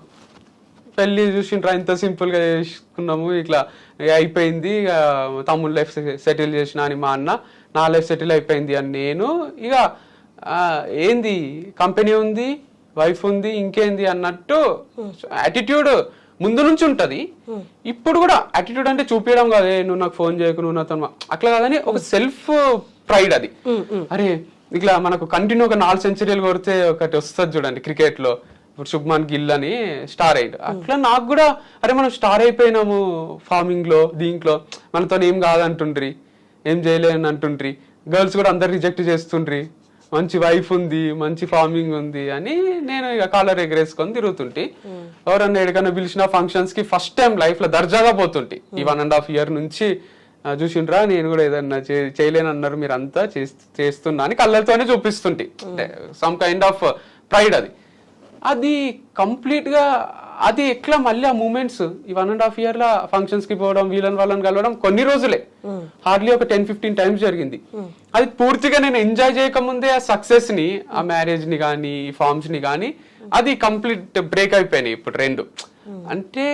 పెళ్లి చూసిండ్రా ఇంత సింపుల్ గా చేసుకున్నాము, ఇట్లా అయిపోయింది, తమ్ముడు లైఫ్ సెటిల్ చేసిన అని మా అన్న, నా లైఫ్ సెటిల్ అయిపోయింది అని నేను. ఇక ఏంది కంపెనీ ఉంది, వైఫ్ ఉంది, ఇంకేంది అన్నట్టు యాటిట్యూడ్ ముందు నుంచి ఉంటది. ఇప్పుడు కూడా యాటిట్యూడ్ అంటే చూపించడం కాదే, నువ్వు నాకు ఫోన్ చేయకు, నువ్వు నాతో అట్లా కాదని ఒక సెల్ఫ్ ప్రైడ్ అది. అరే ఇట్లా మనకు కంటిన్యూ ఒక 4 సెంచరీలు కొడితే ఒకటి వస్తుంది చూడండి క్రికెట్ లో, ఇప్పుడు శుభ్మన్ గిల్ అని స్టార్ అయ్యాడు. అట్లా నాకు కూడా అరే మనం స్టార్ అయిపోయినాము ఫార్మింగ్ లో, దీంట్లో మనతో ఏం కాదంటుండ్రి, ఏం చేయలేని అంటుండ్రి, గర్ల్స్ కూడా అందరు రిజెక్ట్ చేస్తుండ్రి, మంచి వైఫ్ ఉంది, మంచి ఫార్మింగ్ ఉంది అని నేను ఇక కాలర్ ఎగరేసుకొని తిరుగుతుంటే, ఎవరన్నా ఎక్కడికన్నా పిలిచిన ఫంక్షన్స్ కి ఫస్ట్ టైం లైఫ్ లో దర్జాగా పోతుంటే. ఈ 1.5 year నుంచి చూసిండ్రా నేను కూడా ఏదన్నా చేయలేనన్నారు మీరు అంతా చేస్తున్నా అని కళ్ళతోనే చూపిస్తుంటే, సమ్ కైండ్ ఆఫ్ ప్రైడ్ అది. అది కంప్లీట్ గా అది ఎట్లా మళ్ళీ ఆ మూమెంట్స్ ఈ 1.5 year లా ఫంక్షన్స్ కి పోవడం, వాళ్ళని కలవడం కొన్ని రోజులే, హార్డ్లీ ఒక 10-15 times జరిగింది. అది పూర్తిగా నేను ఎంజాయ్ చేయకముందే ఆ సక్సెస్ ని, ఆ మ్యారేజ్ ని కానీ, ఈ ఫార్మ్స్ ని కానీ, అది కంప్లీట్ బ్రేక్ అయిపోయినాయి ఇప్పుడు రెండు. అంటే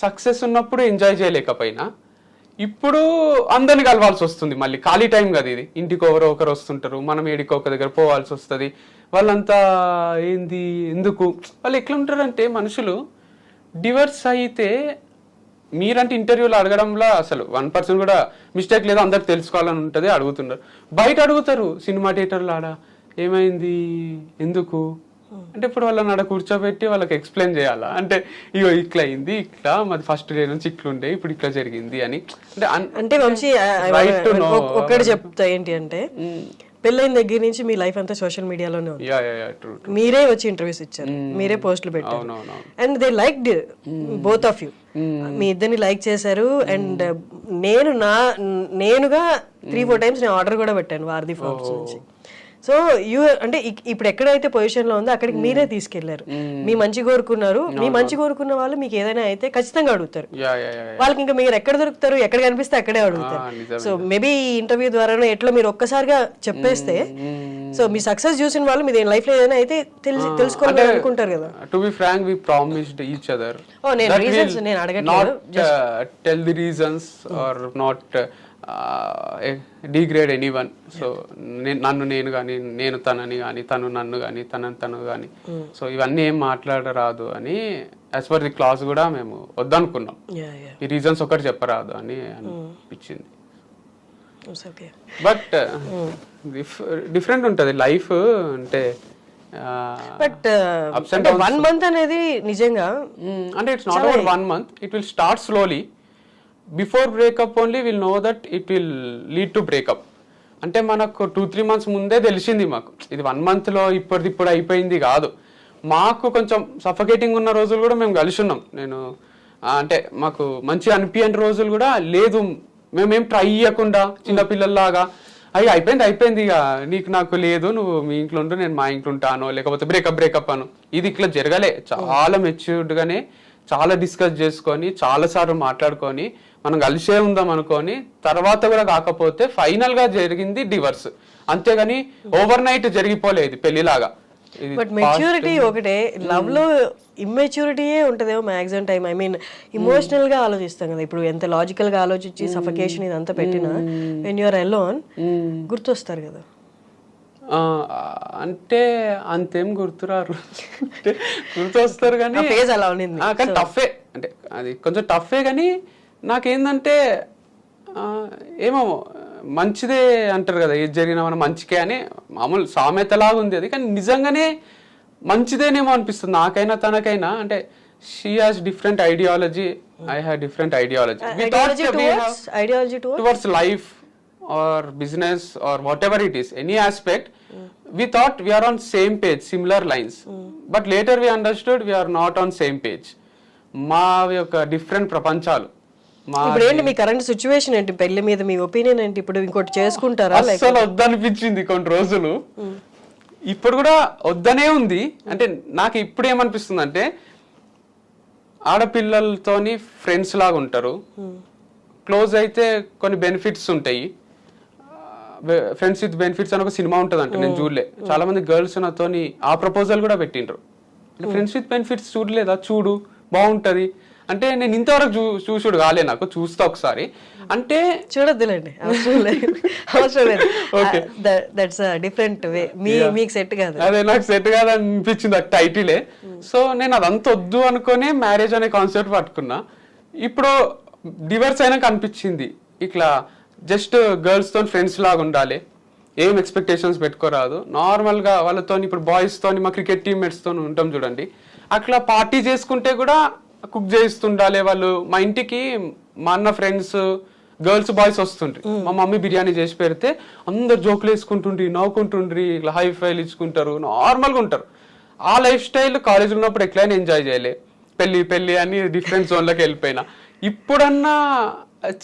సక్సెస్ ఉన్నప్పుడు ఎంజాయ్ చేయలేకపోయినా ఇప్పుడు అందరిని కలవాల్సి వస్తుంది. మళ్ళీ ఖాళీ టైం కదా ఇది, ఇంటికి ఒకరు వస్తుంటారు, మనం ఏడికి ఒక దగ్గర పోవాల్సి వస్తుంది. వాళ్ళంతా ఏంది ఎందుకు, వాళ్ళు ఎట్లా ఉంటారంటే మనుషులు డివర్స్ అయితే మీరంటే ఇంటర్వ్యూలో అడగడంలో అసలు 1% కూడా మిస్టేక్ లేదు, అందరికి తెలుసుకోవాలని ఉంటుంది, అడుగుతున్నారు. బయట అడుగుతారు సినిమా థియేటర్లో, ఆడ ఏమైంది ఎందుకు అంటే ఇప్పుడు వాళ్ళని ఆడ కూర్చోబెట్టి వాళ్ళకి ఎక్స్ప్లెయిన్ చేయాలా అంటే, ఇగో ఇట్లా అయింది, ఇట్లా మాది ఫస్ట్ డే నుంచి ఇట్లుండే, ఇప్పుడు ఇట్లా జరిగింది అని. అంటే వంశీ ఒక్కటి చెప్తా ఏంటి అంటే, పెళ్ళైన దగ్గర నుంచి మీ లైఫ్ అంతా సోషల్ మీడియాలోనే ఉంది. మీరే వచ్చి ఇంటర్వ్యూస్ ఇచ్చారు, మీరే పోస్టులు పెట్టారు, and they liked both of you. మీ ఇద్దరిని లైక్ చేశారు. అండ్ నేనుగా 3-4 times నేను ఆర్డర్ కూడా పెట్టాను వారధి ఫార్మ్స్ నుంచి. సో అంటే ఇప్పుడు ఎక్కడైతే పొజిషన్ లో ఉందో అక్కడికి మీరే తీసుకెళ్లారు, మీ మంచి కోరుకున్నారు. మీ మంచి కోరుకున్న వాళ్ళు మీకు ఏదైనా అయితే ఖచ్చితంగా అడుగుతారు. వాళ్ళకి ఇంకా మీరు ఎక్కడ దొరుకుతారు, ఎక్కడ కనిపిస్తే అక్కడే అడుగుతారు. సో మేబీ ఈ ఇంటర్వ్యూ ద్వారా ఎట్లా మీరు ఒక్కసారిగా చెప్పేస్తే, సో మీ సక్సెస్ చూసిన వాళ్ళు మీ లైఫ్ లో ఏదైనా అయితే తెలుసుకోవాలని అనుకుంటారు కదా. To be frank, we promised each other. నేను రీజన్స్ నేను అడగట్లేదు, tell the reasons are not degrade anyone. So నన్ను నేను కానీ, నేను తనని కానీ, తను నన్ను కానీ, తను కానీ, సో ఇవన్నీ ఏం మాట్లాడరాదు అని యాజ్ పర్ ది క్లాస్ కూడా మేము వద్దనుకున్నాం. ఈ రీజన్స్ ఒకటి చెప్పరాదు అని అనిపించింది. బట్ డిఫరెంట్ ఉంటుంది లైఫ్ అంటే. బట్ 1 month అనేది నిజంగా అంటే it's not about 1 month, it will start slowly. Before breakup only will know that it will lead to breakup. అంటే మనకు 2-3 months ముందే తెలిసింది మాకు, ఇది 1 month లో ఇప్పుడు అయిపోయింది కాదు. మాకు కొంచెం సఫకేటింగ్ ఉన్న రోజులు కూడా మేము కలిసి ఉన్నాం. నేను అంటే మాకు మంచి అనిపించని రోజులు కూడా లేదు, మేమేం ట్రై చేయకుండా చిన్నపిల్లల్లాగా అయ్యి అయిపోయింది ఇక నీకు నాకు లేదు, నువ్వు మీ ఇంట్లో ఉండు నేను మా ఇంట్లో ఉంటాను, లేకపోతే బ్రేకప్ అను. ఇది ఇట్లా జరగలే. చాలా మెచ్యూర్డ్గానే చాలా డిస్కస్ చేసుకొని చాలాసార్లు మాట్లాడుకొని మనం కలిసే ఉందాం అనుకొని తర్వాత కూడా కాకపోతే ఫైనల్ గా జరిగింది డివర్స్. అంతేగాని ఓవర్ నైట్ జరిగిపోలేదు పెళ్లిలాగా. బట్ మెచ్యూరిటీ ఒకటే, లవ్ లో ఇమ్మెచ్యూరిటీయే ఉంటదేమో maximum time. I mean emotional గా ఆలోచిస్తాం కదా, ఇప్పుడు ఎంత లాజికల్ గా ఆలోచించి సఫకేషన్ ఇదంతా పెట్టినా వెన్ యూఆర్ అలోన్ గుర్తొస్తారు కదా. అంటే అంతేం గుర్తురారు, గుర్తు వస్తారు కానీ ఫేజ్ అలా ఉన్నింది. కానీ టఫే, అంటే అది కొంచెం టఫే. కానీ నాకేందంటే ఏమో మంచిదే అంటారు కదా, ఏది జరిగినా మనం మంచికే అని మామూలు సామెతలాగా ఉంది అది. కానీ నిజంగానే మంచిదేనేమో అనిపిస్తుంది నాకైనా తనకైనా. అంటే she has different ideology, I have different ideology towards life or business or whatever it is, any aspect. We thought we are on same page, similar lines, but later we understood we are not on same page. మా యొక్క different ప్రపంచాలు. ఇప్పుడు ఏంటి మీ current situation ఏంటి, పెళ్లి మీద మీ opinion ఏంటి? ఇప్పుడు ఇంకోటి చేసుకుంటారా? అసలు వద్దనిపించింది కొన్ని రోజులు, ఇప్పుడు కూడా వద్దనే ఉంది. అంటే నాకు ఇప్పుడు ఏమనిపిస్తుంది అంటే ఆడపిల్లలతోని ఫ్రెండ్స్ లాగా ఉంటారు, క్లోజ్ అయితే కొన్ని బెనిఫిట్స్ ఉంటాయి. ఫ్రెండ్స్ విత్ బెనిఫిట్స్ అని ఒక సినిమా ఉంటుంది అంటే నేను చూడలే. చాలా మంది గర్ల్స్ నాతోని ఆ ప్రపోజల్ కూడా పెట్టిండ్రు, ఫ్రెండ్స్ విత్ బెనిఫిట్స్ చూడలేదా, చూడు బాగుంటది అంటే. నేను ఇంతవరకు చూసుడు కాలే, నాకు చూస్తా ఒకసారి అంటే. చూడొద్దులేండి, అవసరం లేదు. దట్స్ డిఫరెంట్ వే, మీకు సెట్ కాదు. అదే నాకు సెట్ కాదు అనిపించింది ఆ టైటిలే. సో నేను అదంతా వద్దు అనుకునే మ్యారేజ్ అనే కాన్సెప్ట్ పట్టుకున్నా. ఇప్పుడు డివర్స్ అయినాక అనిపించింది ఇట్లా జస్ట్ గర్ల్స్ తో ఫ్రెండ్స్ లాగా ఉండాలి, ఏం ఎక్స్పెక్టేషన్స్ పెట్టుకోరాదు, నార్మల్ గా వాళ్ళతో. ఇప్పుడు బాయ్స్ తోని మా క్రికెట్ టీమ్మేట్స్ తో ఉంటాం చూడండి, అట్లా పార్టీ చేసుకుంటే కూడా కుక్ చేస్తుండాలి వాళ్ళు. మా ఇంటికి మా అన్న ఫ్రెండ్స్ గర్ల్స్ బాయ్స్ వస్తుండ్రి, మా మమ్మీ బిర్యానీ చేసి పెడితే అందరు జోకులు వేసుకుంటుండ్రి, నవ్వుకుంటుండ్రి, ఇట్లా హై ఫైల్ ఇచ్చుకుంటారు, నార్మల్గా ఉంటారు. ఆ లైఫ్ స్టైల్ కాలేజ్ ఉన్నప్పుడు ఎట్లయినా ఎంజాయ్ చేయలే. పెళ్లి అని డిఫరెంట్ జోన్లోకి వెళ్ళిపోయినా. ఇప్పుడన్నా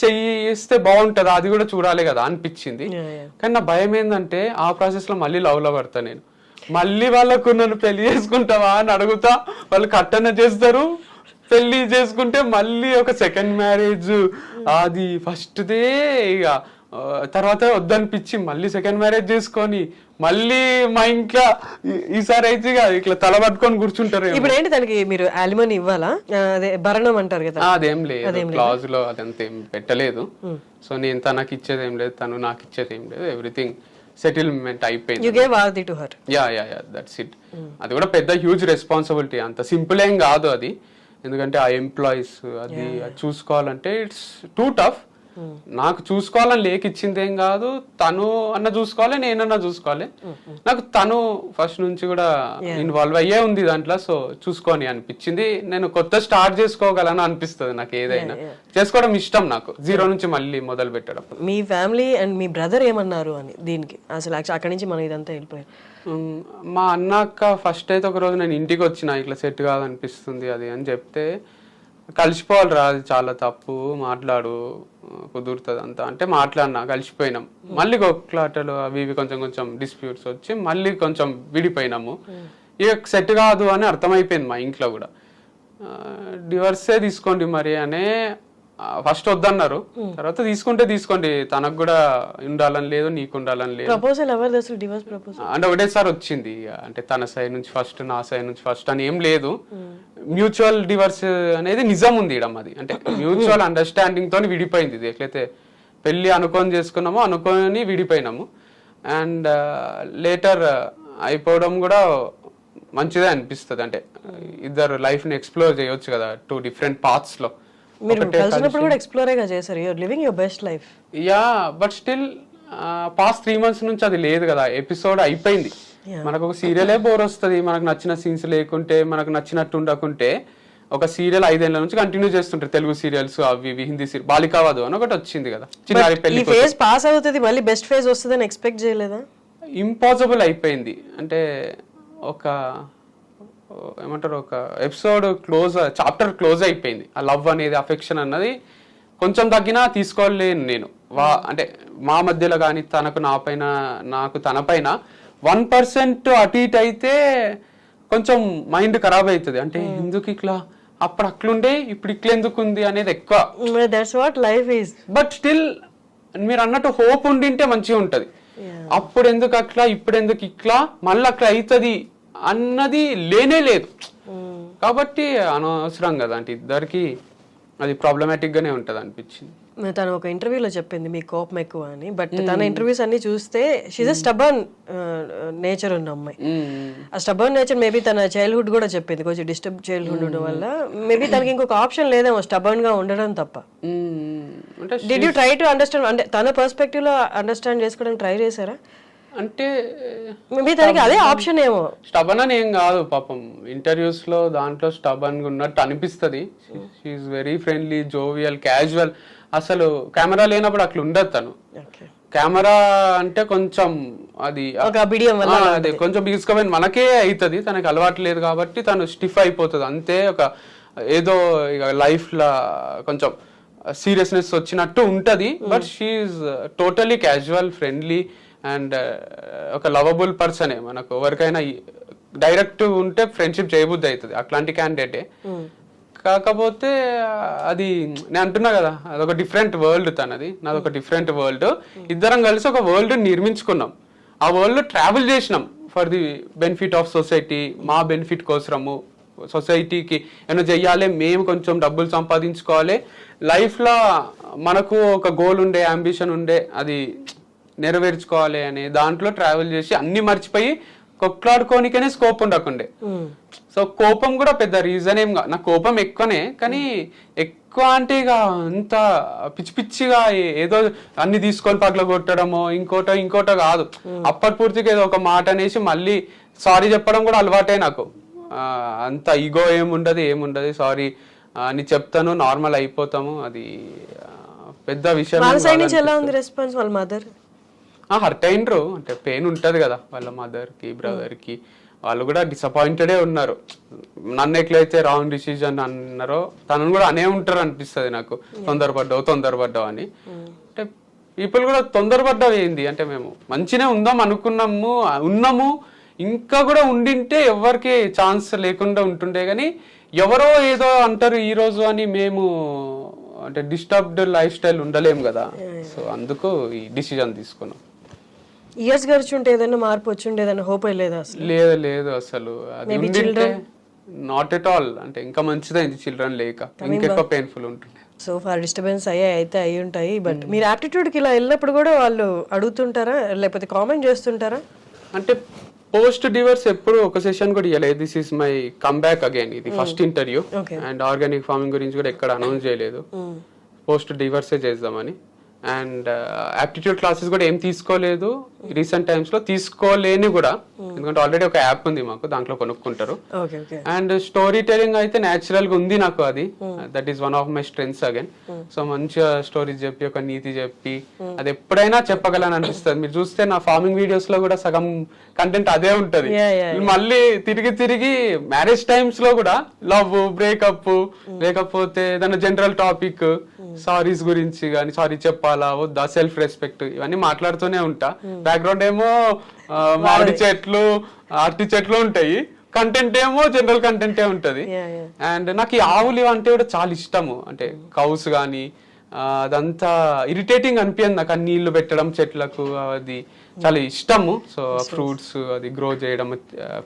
చెయ్యిస్తే బాగుంటది, అది కూడా చూడాలి కదా అనిపించింది. కానీ నా భయం ఏంటంటే ఆ ప్రాసెస్ లో మళ్ళీ లవ్ లో పడతా నేను. మళ్ళీ వాళ్ళకు నన్ను పెళ్లి చేసుకుంటావా అని అడుగుతా, వాళ్ళు కట్టన చేస్తారు. పెళ్లి చేసుకుంటే మళ్ళీ ఒక సెకండ్ మ్యారేజ్, అది ఫస్ట్ దే. ఇక తర్వాత వద్దనిపించి మళ్ళీ సెకండ్ మ్యారేజ్ చేసుకొని మళ్ళీ మా ఇంట్లో ఈసారి అయితే ఇట్లా తల పట్టుకొని కూర్చుంటారు. ఇప్పుడు ఏంటి దానికి మీరు అలిమనీ ఇవ్వాలా? అదే భరణం అంటారు కదా, అదేం లేదు, క్లాజ్ లో అదంతా ఏం పెట్టలేదు. సో నేను తనకి ఇచ్చేది ఏం లేదు, తను నాకు ఇచ్చేది ఏం లేదు, ఎవ్రీథింగ్ సెటిల్మెంట్ అయిపోయింది. Yeah that's it. అది కూడా పెద్ద హ్యూజ్ రెస్పాన్సిబిలిటీ, అంత సింపుల్ ఏం కాదు అది. ఎందుకంటే ఆ ఎంప్లాయీస్ అది చూసుకోవాలంటే ఇట్స్ టూ టఫ్. నాకు చూసుకోవాలని లేకిచ్చింది ఏం కాదు, తను అన్న చూసుకోవాలి, నేనన్నా చూసుకోవాలి. నాకు తను ఫస్ట్ నుంచి కూడా ఇన్వాల్వ్ అయ్యే ఉంది దాంట్లో. సో చూసుకొని అనిపించింది, నేను కొత్త స్టార్ట్ చేసుకోగలను అనిపిస్తుంది నాకు. ఏదైనా చేసుకోవడం ఇష్టం నాకు, జీరో నుంచి మళ్ళీ మొదలు పెట్టడం. మీ ఫ్యామిలీ అండ్ మీ బ్రదర్ ఏమన్నారు అని దీనికి? అసలు అక్కడి నుంచి మనం ఇదంతా వెళ్ళిపోయాం. మా అన్నక్క ఫస్ట్ అయితే ఒక రోజు నేను ఇంటికి వచ్చిన, ఇట్లా సెట్ కాదనిపిస్తుంది అది అని చెప్తే, కలిసిపోవాలి రా, అది చాలా తప్పు, మాట్లాడు, కుదురుతుంది అంతా అంటే మాట్లాడినా, కలిసిపోయినాం. మళ్ళీ కొట్లాటలు అవి ఇవి కొంచెం డిస్ప్యూట్స్ వచ్చి మళ్ళీ కొంచెం విడిపోయినాము. ఇక సెట్ కాదు అని అర్థమైపోయింది మా ఇంట్లో కూడా. డివర్సే తీసుకోండి మరి అనే ఫస్ట్ వద్దన్నారు, తర్వాత తీసుకోండి, తనకు కూడా ఉండాలని లేదు, నీకు ఉండాలని లేదు. ప్రపోజల్ ఎవరిది అసలు, డివోర్స్ ప్రపోజల్? అంటే ఒకటేసారి వచ్చింది, అంటే తన సైడ్ నుంచి ఫస్ట్, నా సైడ్ నుంచి ఫస్ట్ అని ఏం లేదు. మ్యూచువల్ డివర్స్ అనేది నిజం ఉంది ఇడం. అది అంటే మ్యూచువల్ అండర్స్టాండింగ్ తోని విడిపోయింది. ఇది ఎట్లయితే పెళ్లి అనుకొని చేసుకున్నామో అనుకొని విడిపోయినాము. అండ్ లేటర్ అయిపోవడం కూడా మంచిదే అనిపిస్తుంది. అంటే ఇద్దరు లైఫ్ ని ఎక్స్ప్లోర్ చేయొచ్చు కదా, టూ డిఫరెంట్ పాత్స్ లో. మీరు కలిసినప్పుడు కూడా ఎక్స్ప్లోరేగా చేశారు, you are living your best life. Yeah, but still past 3 months నుంచి అది లేదు కదా, ఎపిసోడ్ అయిపోయింది. మనకు ఒక సీరియలే బోర్ వస్తుంది, మనకు నచ్చిన సీన్స్ లేకుంటే, మనకు నచ్చినట్టు ఉండకుంటే. ఒక సీరియల్ 5 ఏళ్ల నుంచి కంటిన్యూ చేస్తుంటారు, తెలుగు సీరియల్స్ అవి ఇవి, హిందీ సీరియల్ బాలికావధు అని ఒకటి వచ్చింది కదా, చిన్నారి పెళ్లి. ఈ ఫేజ్ పాస్ అవుతుంది, మళ్ళీ బెస్ట్ ఫేజ్ వస్తుంది అని ఎక్స్పెక్ట్ చేయలేదా? ఇంపాసిబుల్ అయిపోయింది. అంటే ఒక ఏమంటారు ఒక ఎపిసోడ్ చాప్టర్ క్లోజ్ అయిపోయింది. ఆ లవ్ అనేది అఫెక్షన్ అన్నది కొంచెం తగ్గినా తీసుకోలేను నేను. అంటే మా మధ్యలో కానీ తనకు నాకు తన పైన 1% అటు ఇటు అయితే కొంచెం మైండ్ ఖరాబ్ అవుతుంది. అంటే ఎందుకు ఇట్లా అప్పుడు అట్లుండే ఇప్పుడు ఇట్లా ఎందుకు ఉంది అనేది ఎక్కువ. That's what life is. But still మీరు అన్నట్టు హోప్ ఉండింటే మంచిగా ఉంటది. అప్పుడు ఎందుకు అట్లా ఇప్పుడు ఎందుకు ఇట్లా మళ్ళీ అట్లా అవుతుంది అన్నది లేనే లేదు. కాబట్టి అనవసరం కదా అంటే ఇద్దరికి అది ప్రాబ్లమాటిక్ గానే ఉంటది అనిపించింది. తను ఒక ఇంటర్వ్యూలో చెప్పింది మీ కోపం ఎక్కువ అని. బట్ తన ఇంటర్వ్యూస్ అన్ని చూస్తే షీజ్ అ స్టబర్న్ నేచర్ ఉన్న అమ్మాయి. ఆ స్టబర్న్ నేచర్ మేబీ తన చైల్డ్హుడ్ కూడా చెప్పింది, కొంచెం డిస్టర్బ్ చైల్డ్హుడ్ ఉండడం వల్ల మేబీ తనకి ఇంకొక ఆప్షన్ లేదేమో స్టబర్న్ గా ఉండడం తప్ప. Did you try to understand, అంటే తన పర్స్పెక్టివ్ లో అండర్స్టాండ్ చేసుకోవడానికి ట్రై చేశారా? అంటే మేబీ తనకి అదే ఆప్షన్ ఏమో. స్టబన్ అని ఏం కాదు పాపం, ఇంటర్వ్యూస్ లో దాంట్లో స్టబన్ గా ఉన్నట్టు అనిపిస్తుంది. She's very friendly, jovial, casual. అసలు కెమెరా లేనప్పుడు అట్లా ఉండదు తను. కెమెరా అంటే కొంచెం అది అదే కొంచెం బిగుసుకపోయింది, మనకే అవుతుంది. తనకి అలవాటు లేదు కాబట్టి తను స్టిఫ్ అయిపోతుంది అంతే. ఏదో ఇక లైఫ్ లా కొంచెం సీరియస్నెస్ వచ్చినట్టు ఉంటది. But she's totally casual, friendly and ఒక లవబుల్ పర్సనే. మనకు ఎవరికైనా డైరెక్ట్ ఉంటే ఫ్రెండ్షిప్ చేయబుద్ధి అవుతుంది, అట్లాంటి క్యాండిడేటే. కాకపోతే అది నేను అంటున్నా కదా, అదొక డిఫరెంట్ వరల్డ్ తనది, నాదొక డిఫరెంట్ వరల్డ్. ఇద్దరం కలిసి ఒక వరల్డ్ నిర్మించుకున్నాం, ఆ వరల్డ్ ట్రావెల్ చేసినాం for the benefit of society. మా బెనిఫిట్ కోసము సొసైటీకి ఏమైనా చెయ్యాలి, మేము కొంచెం డబ్బులు సంపాదించుకోవాలి, లైఫ్లో మనకు ఒక గోల్ ఉండే, అంబిషన్ ఉండే, అది నెరవేర్చుకోవాలి అనే దాంట్లో ట్రావెల్ చేసి అన్ని మర్చిపోయి కొట్లాడుకోనికనే స్కోప్ ఉండకుండే. సో కోపం కూడా పెద్ద రీజన్ ఏం కాదు, నా కోపం ఎక్కువనే, కానీ ఎక్కువ అంటే ఇక అంత పిచ్చి పిచ్చిగా ఏదో అన్ని తీసుకొని పగల కొట్టడమో ఇంకోటో కాదు. అప్పటి పూర్తిగా ఏదో ఒక మాట అనేసి మళ్ళీ సారీ చెప్పడం కూడా అలవాటే నాకు. అంత ఈగో ఏముండదు, సారీ అని చెప్తాను, నార్మల్ అయిపోతాము. అది పెద్ద విషయం. హర్ట్ అయినరు, అంటే పెయిన్ ఉంటది కదా వాళ్ళ మదర్ కి, బ్రదర్ కి. వాళ్ళు కూడా డిసప్పాయింటెడే ఉన్నారు. నన్ను ఎట్లయితే రాంగ్ డిసిజన్ అన్నారో తనను కూడా అనే ఉంటారు అనిపిస్తుంది నాకు. తొందరపడ్డావు అని. అంటే పీపుల్ కూడా తొందరపడ్డావు ఏంది అంటే, మేము మంచినే ఉందాం ఉన్నాము, ఇంకా కూడా ఉండింటే ఎవరికి ఛాన్స్ లేకుండా ఉంటుండే. కానీ ఎవరో ఏదో అంటారు ఈ రోజు అని మేము అంటే డిస్టర్బ్డ్ లైఫ్ స్టైల్ ఉండలేము కదా. సో అందుకు ఈ డిసిజన్ తీసుకున్నాం. ఇయర్స్ గడిచుంటే ఏదైనా మార్పు వచ్చిండేదన్న హోప్ లేదా? లేదు అసలు. అది ఉండింటే నాట్ ఎట్ ఆల్, అంటే ఇంకా మంచిదైంది చిల్డ్రన్ లేక, ఇంకెక్కువ పెయిన్ఫుల్ ఉంటుంది. సో ఫార్ డిస్టర్బెన్స్ అయి ఉంటాయి. బట్ మీరు యాప్టిట్యూడ్కి ఇలా వెళ్ళినప్పుడు కూడా వాళ్ళు అడుగుతుంటారా, లేకపోతే కామెంట్ చేస్తుంటారా? అంటే పోస్ట్ డివర్స్ ఎప్పుడు ఒక సెషన్ కూడా ఇవ్వలేదు. This is my come back again, ఇది first interview. And organic farming గురించి కూడా ఎక్కడ అనౌన్స్ చేయలేదు, పోస్ట్ డివర్సే చేద్దామని. అండ్ యాప్టిట్యూడ్ క్లాసెస్ కూడా ఏం తీసుకోలేదు రీసెంట్ టైమ్స్ లో, తీసుకోలేని కూడా, ఎందుకంటే ఆల్రెడీ ఒక యాప్ ఉంది మాకు, దాంట్లో కొనుక్కుంటారు. అండ్ స్టోరీ టెలింగ్ అయితే న్యాచురల్ గా ఉంది నాకు, అది that is one of my strengths again. So మంచిగా స్టోరీస్ చెప్పి, ఒక నీతి చెప్పి, అది ఎప్పుడైనా చెప్పగలని అనిపిస్తుంది. మీరు చూస్తే నా ఫార్మింగ్ వీడియోస్ లో కూడా సగం కంటెంట్ అదే ఉంటది. మళ్ళీ తిరిగి మ్యారేజ్ టైమ్స్ లో కూడా లవ్, బ్రేకప్, లేకపోతే ఏదైనా జనరల్ టాపిక్, సారీస్ గురించి కానీ, సారీ చెప్పాలా వద్దా, సెల్ఫ్ రెస్పెక్ట్, ఇవన్నీ మాట్లాడుతూనే ఉంటా. బ్యాక్గ్రౌండ్ ఏమో మామిడి చెట్లు, అరటి చెట్లు ఉంటాయి, కంటెంట్ ఏమో జనరల్ కంటెంటే ఉంటది. అండ్ నాకు ఈ ఆవులు అంటే కూడా చాలా ఇష్టము. అంటే కౌస్ కానీ అదంతా ఇరిటేటింగ్ అనిపించింది నాకు, నీళ్లు పెట్టడం చెట్లకు, అది చాలా ఇష్టము. సో ఫ్రూట్స్ అది గ్రో చేయడం,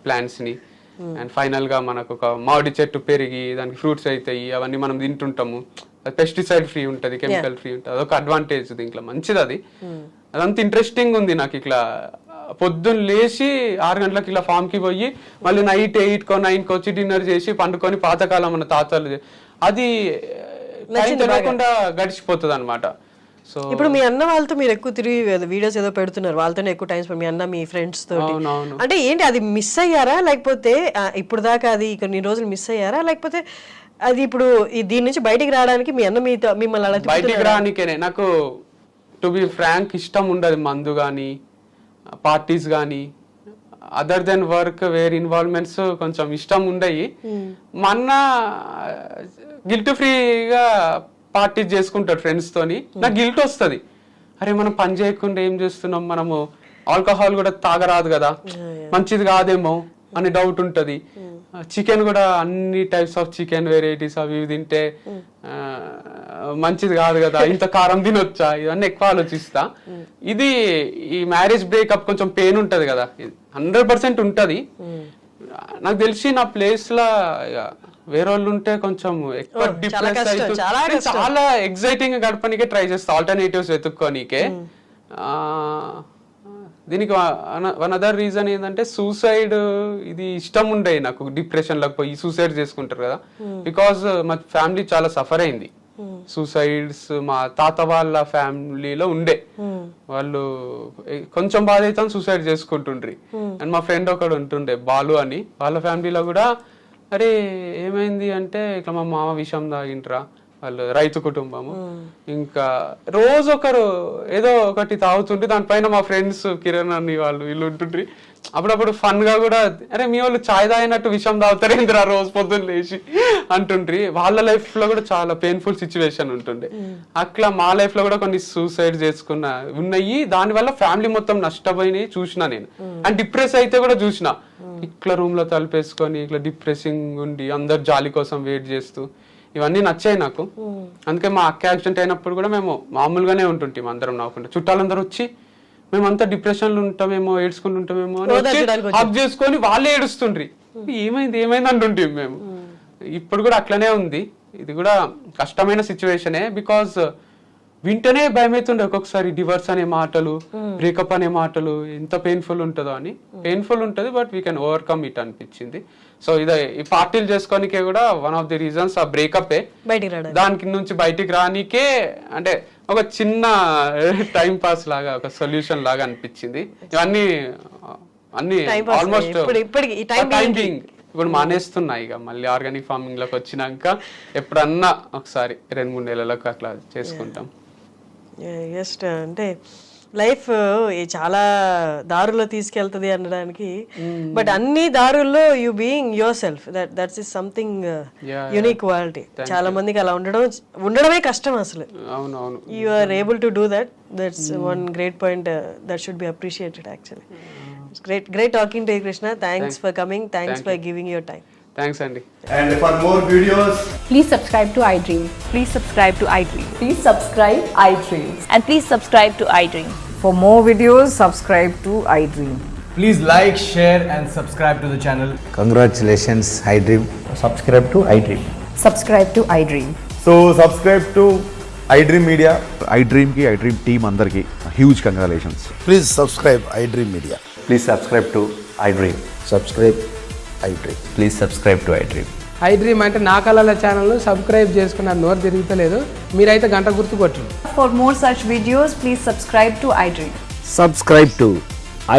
ప్లాంట్స్ ని. అండ్ ఫైనల్ గా మనకు ఒక మామిడి చెట్టు పెరిగి దానికి ఫ్రూట్స్ అవుతాయి, అవన్నీ మనం తింటుంటాము. పెస్టిసైడ్ ఫ్రీ ఉంటది, కెమికల్ ఫ్రీ ఉంటది, అదొక అడ్వాంటేజ్ దీంట్లో, మంచిది అది. అదంతా ఇంట్రెస్టింగ్ ఉంది నాకు. ఇట్లా పొద్దున్న లేచి 6 గంటలకు ఇలా ఫామ్ కి పోయి మళ్ళీ నైట్ 8కో 9కో వచ్చి డిన్నర్ చేసి పండుకొని, పాతకాలం మన తాతలు, అది తెలియకుండా గడిచిపోతుంది అనమాట. సో ఇప్పుడు మీ అన్న వాళ్ళతో మీరు ఎక్కువ తిరిగి వీడియోస్ ఏదో పెడుతున్నారు, వాళ్ళతోనే ఎక్కువ టైం స్పెండ్, మీ అన్న మీ ఫ్రెండ్స్ తో. అంటే ఏంటి, అది మిస్ అయ్యారా, లేకపోతే ఇప్పుడు దాకా అది కొన్ని రోజులు మిస్ అయ్యారా, లేకపోతే అది ఇప్పుడు దీని నుంచి బయటికి రావడానికి మీ అన్న మిమ్మల్ని అలా బయటికి రానికేనే? నాకు టు బి ఫ్రాంక్ ఇష్టం ఉండదు మందు కానీ, పార్టీస్ కానీ, అదర్ దెన్ వర్క్ వేరే ఇన్వాల్వ్మెంట్స్ కొంచెం ఇష్టం ఉండయి. మా అన్న గిల్ట్ ఫ్రీగా పార్టీ చేసుకుంటాడు ఫ్రెండ్స్ తోని. నాకు గిల్ట్ వస్తుంది, అరే మనం పని చేయకుండా ఏం చేస్తున్నాం, మనము ఆల్కహాల్ కూడా తాగరాదు కదా, మంచిది కాదేమో అని డౌట్ ఉంటది. చికెన్ కూడా అన్ని టైప్స్ ఆఫ్ చికెన్ వెరైటీస్ అవి ఇవి తింటే మంచిది కాదు కదా, ఇంత కారం తినొచ్చా, ఇవన్నీ ఎక్కువ ఆలోచిస్తా. ఇది ఈ మ్యారేజ్ బ్రేకప్ కొంచెం పెయిన్ ఉంటది కదా, 100% ఉంటది. నాకు తెలిసి నా ప్లేస్ లా వేరే వాళ్ళు ఉంటే కొంచెం ఎక్కువ డిప్రెస్ అయితే చాలా ఎగ్జైటింగ్ గా గడపనికే ట్రై చేస్తా, ఆల్టర్నేటివ్స్ వెతుక్కోనికే. దీనికి వన్ అదర్ రీజన్ ఏంటంటే సూసైడ్ ఇది ఇష్టం ఉండే నాకు, డిప్రెషన్ లోకి పోయి సూసైడ్ చేసుకుంటారు కదా. బికాస్ మా ఫ్యామిలీ చాలా సఫర్ అయింది, సూసైడ్స్ మా తాత వాళ్ళ ఫ్యామిలీలో ఉండే, వాళ్ళు కొంచెం బాధ అయితే సూసైడ్ చేసుకుంటుండ్రి. అండ్ మా ఫ్రెండ్ ఒకడు ఉంటుండే బాలు అని, వాళ్ళ ఫ్యామిలీలో కూడా అరే ఏమైంది అంటే ఇట్లా మా మామ విషం తాగింట్రా, వాళ్ళు రైతు కుటుంబము, ఇంకా రోజు ఒకరు ఏదో ఒకటి తాగుతుంటే దానిపైన మా ఫ్రెండ్స్ కిరణ్ అని వాళ్ళు వీళ్ళు ఉంటుండ్రి. అప్పుడప్పుడు ఫన్ గా కూడా అరే మీ వాళ్ళు చాయ్ తాగినట్టు విషం తాగుతారేంద్రా రోజు పొద్దున్న లేచి అంటుండ్రి. వాళ్ళ లైఫ్ లో కూడా చాలా పెయిన్ఫుల్ సిచ్యువేషన్ ఉంటుండే. అట్లా మా లైఫ్ లో కూడా కొన్ని సూసైడ్ చేసుకున్న ఉన్నాయి, దాని వల్ల ఫ్యామిలీ మొత్తం నష్టపోయినాయి చూసిన నేను. అండ్ డిప్రెస్ అయితే కూడా చూసిన, ఇట్లా రూమ్ లో తలుపేసుకొని ఇట్లా డిప్రెసింగ్ ఉండి అందరు జాలి కోసం వెయిట్ చేస్తూ, ఇవన్నీ నచ్చాయి నాకు. అందుకే మా అక్క యాక్సిడెంట్ అయినప్పుడు కూడా మేము మామూలుగానే ఉంటుంటాం అందరం, నవ్వుకుంటాం. చుట్టాలందరూ వచ్చి మేమంతా డిప్రెషన్ లో ఉంటామేమో, ఏడ్చుకుంటుంటామేమో అని హక్ చేసుకొని వాళ్ళే ఏడుస్తుండ్రి, ఏమైంది ఏమైంది అంటుంటాం మేము. ఇప్పుడు కూడా అట్లనే ఉంది. ఇది కూడా కష్టమైన సిచ్యువేషనే, బికాస్ వింటనే భయమవుతుండే ఒక్కొక్కసారి. డివర్స్ అనే మాటలు, బ్రేకప్ అనే మాటలు ఎంత పెయిన్ఫుల్ ఉంటుందో అని. పెయిన్ఫుల్ ఉంటుంది, but we can overcome it అనిపించింది. సో ఇదే ఈ పార్టీలు చేసుకోనికే కూడా వన్ ఆఫ్ ది రీజన్స్ ఆ బ్రేకప్. దానికి నుంచి బయటికి రానికే అంటే ఒక చిన్న టైం పాస్ లాగా, ఒక సొల్యూషన్ లాగా అనిపించింది. ఇవన్నీ అన్ని ఆల్మోస్ట్ టైమింగ్ ఇప్పుడు మానేస్తున్నాయి. ఇక మళ్ళీ ఆర్గానిక్ ఫార్మింగ్ లోకి వచ్చినాక ఎప్పుడన్నా ఒకసారి 2-3 నెలలకు అట్లా చేసుకుంటాం. జస్ట్ అంటే లైఫ్ చాలా దారుల్లో తీసుకెళ్తుంది అనడానికి, బట్ అన్ని దారుల్లో you being your self, that's is something unique quality. చాలా మందికి అలా ఉండడమే కష్టం అసలు. అవునవును, you are able to do that. That's one great point that should be appreciated actually. Great talking to you, Krishna. Thanks for coming. Thanks for giving your time. Thanks Andy. And for more videos, please subscribe to iDream. Please subscribe to iDream. Please subscribe iDream. And please subscribe to iDream. For more videos, subscribe to iDream. please like, share and subscribe to the channel. Congratulations, iDream. Subscribe to iDream. Subscribe to iDream. So subscribe to iDream Media. iDream ki iDream team andarki huge congratulations. Please subscribe iDream Media. Please subscribe to iDream. Subscribe iDream. Please subscribe to iDream. iDream అంటే నా కళల ఛానల్ను subscribe చేసుకున్న నోరు తిరుగుతలేదు, మీరైతే గంట గుర్తు కొట్టండి. For more such videos, please subscribe to iDream. Subscribe to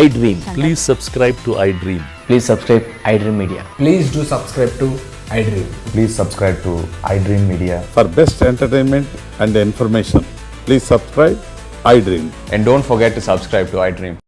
iDream. Please subscribe to iDream. Please subscribe iDream Media. Please do subscribe to iDream. Please subscribe to iDream Media. For best entertainment and information, please subscribe iDream. And don't forget to subscribe to iDream.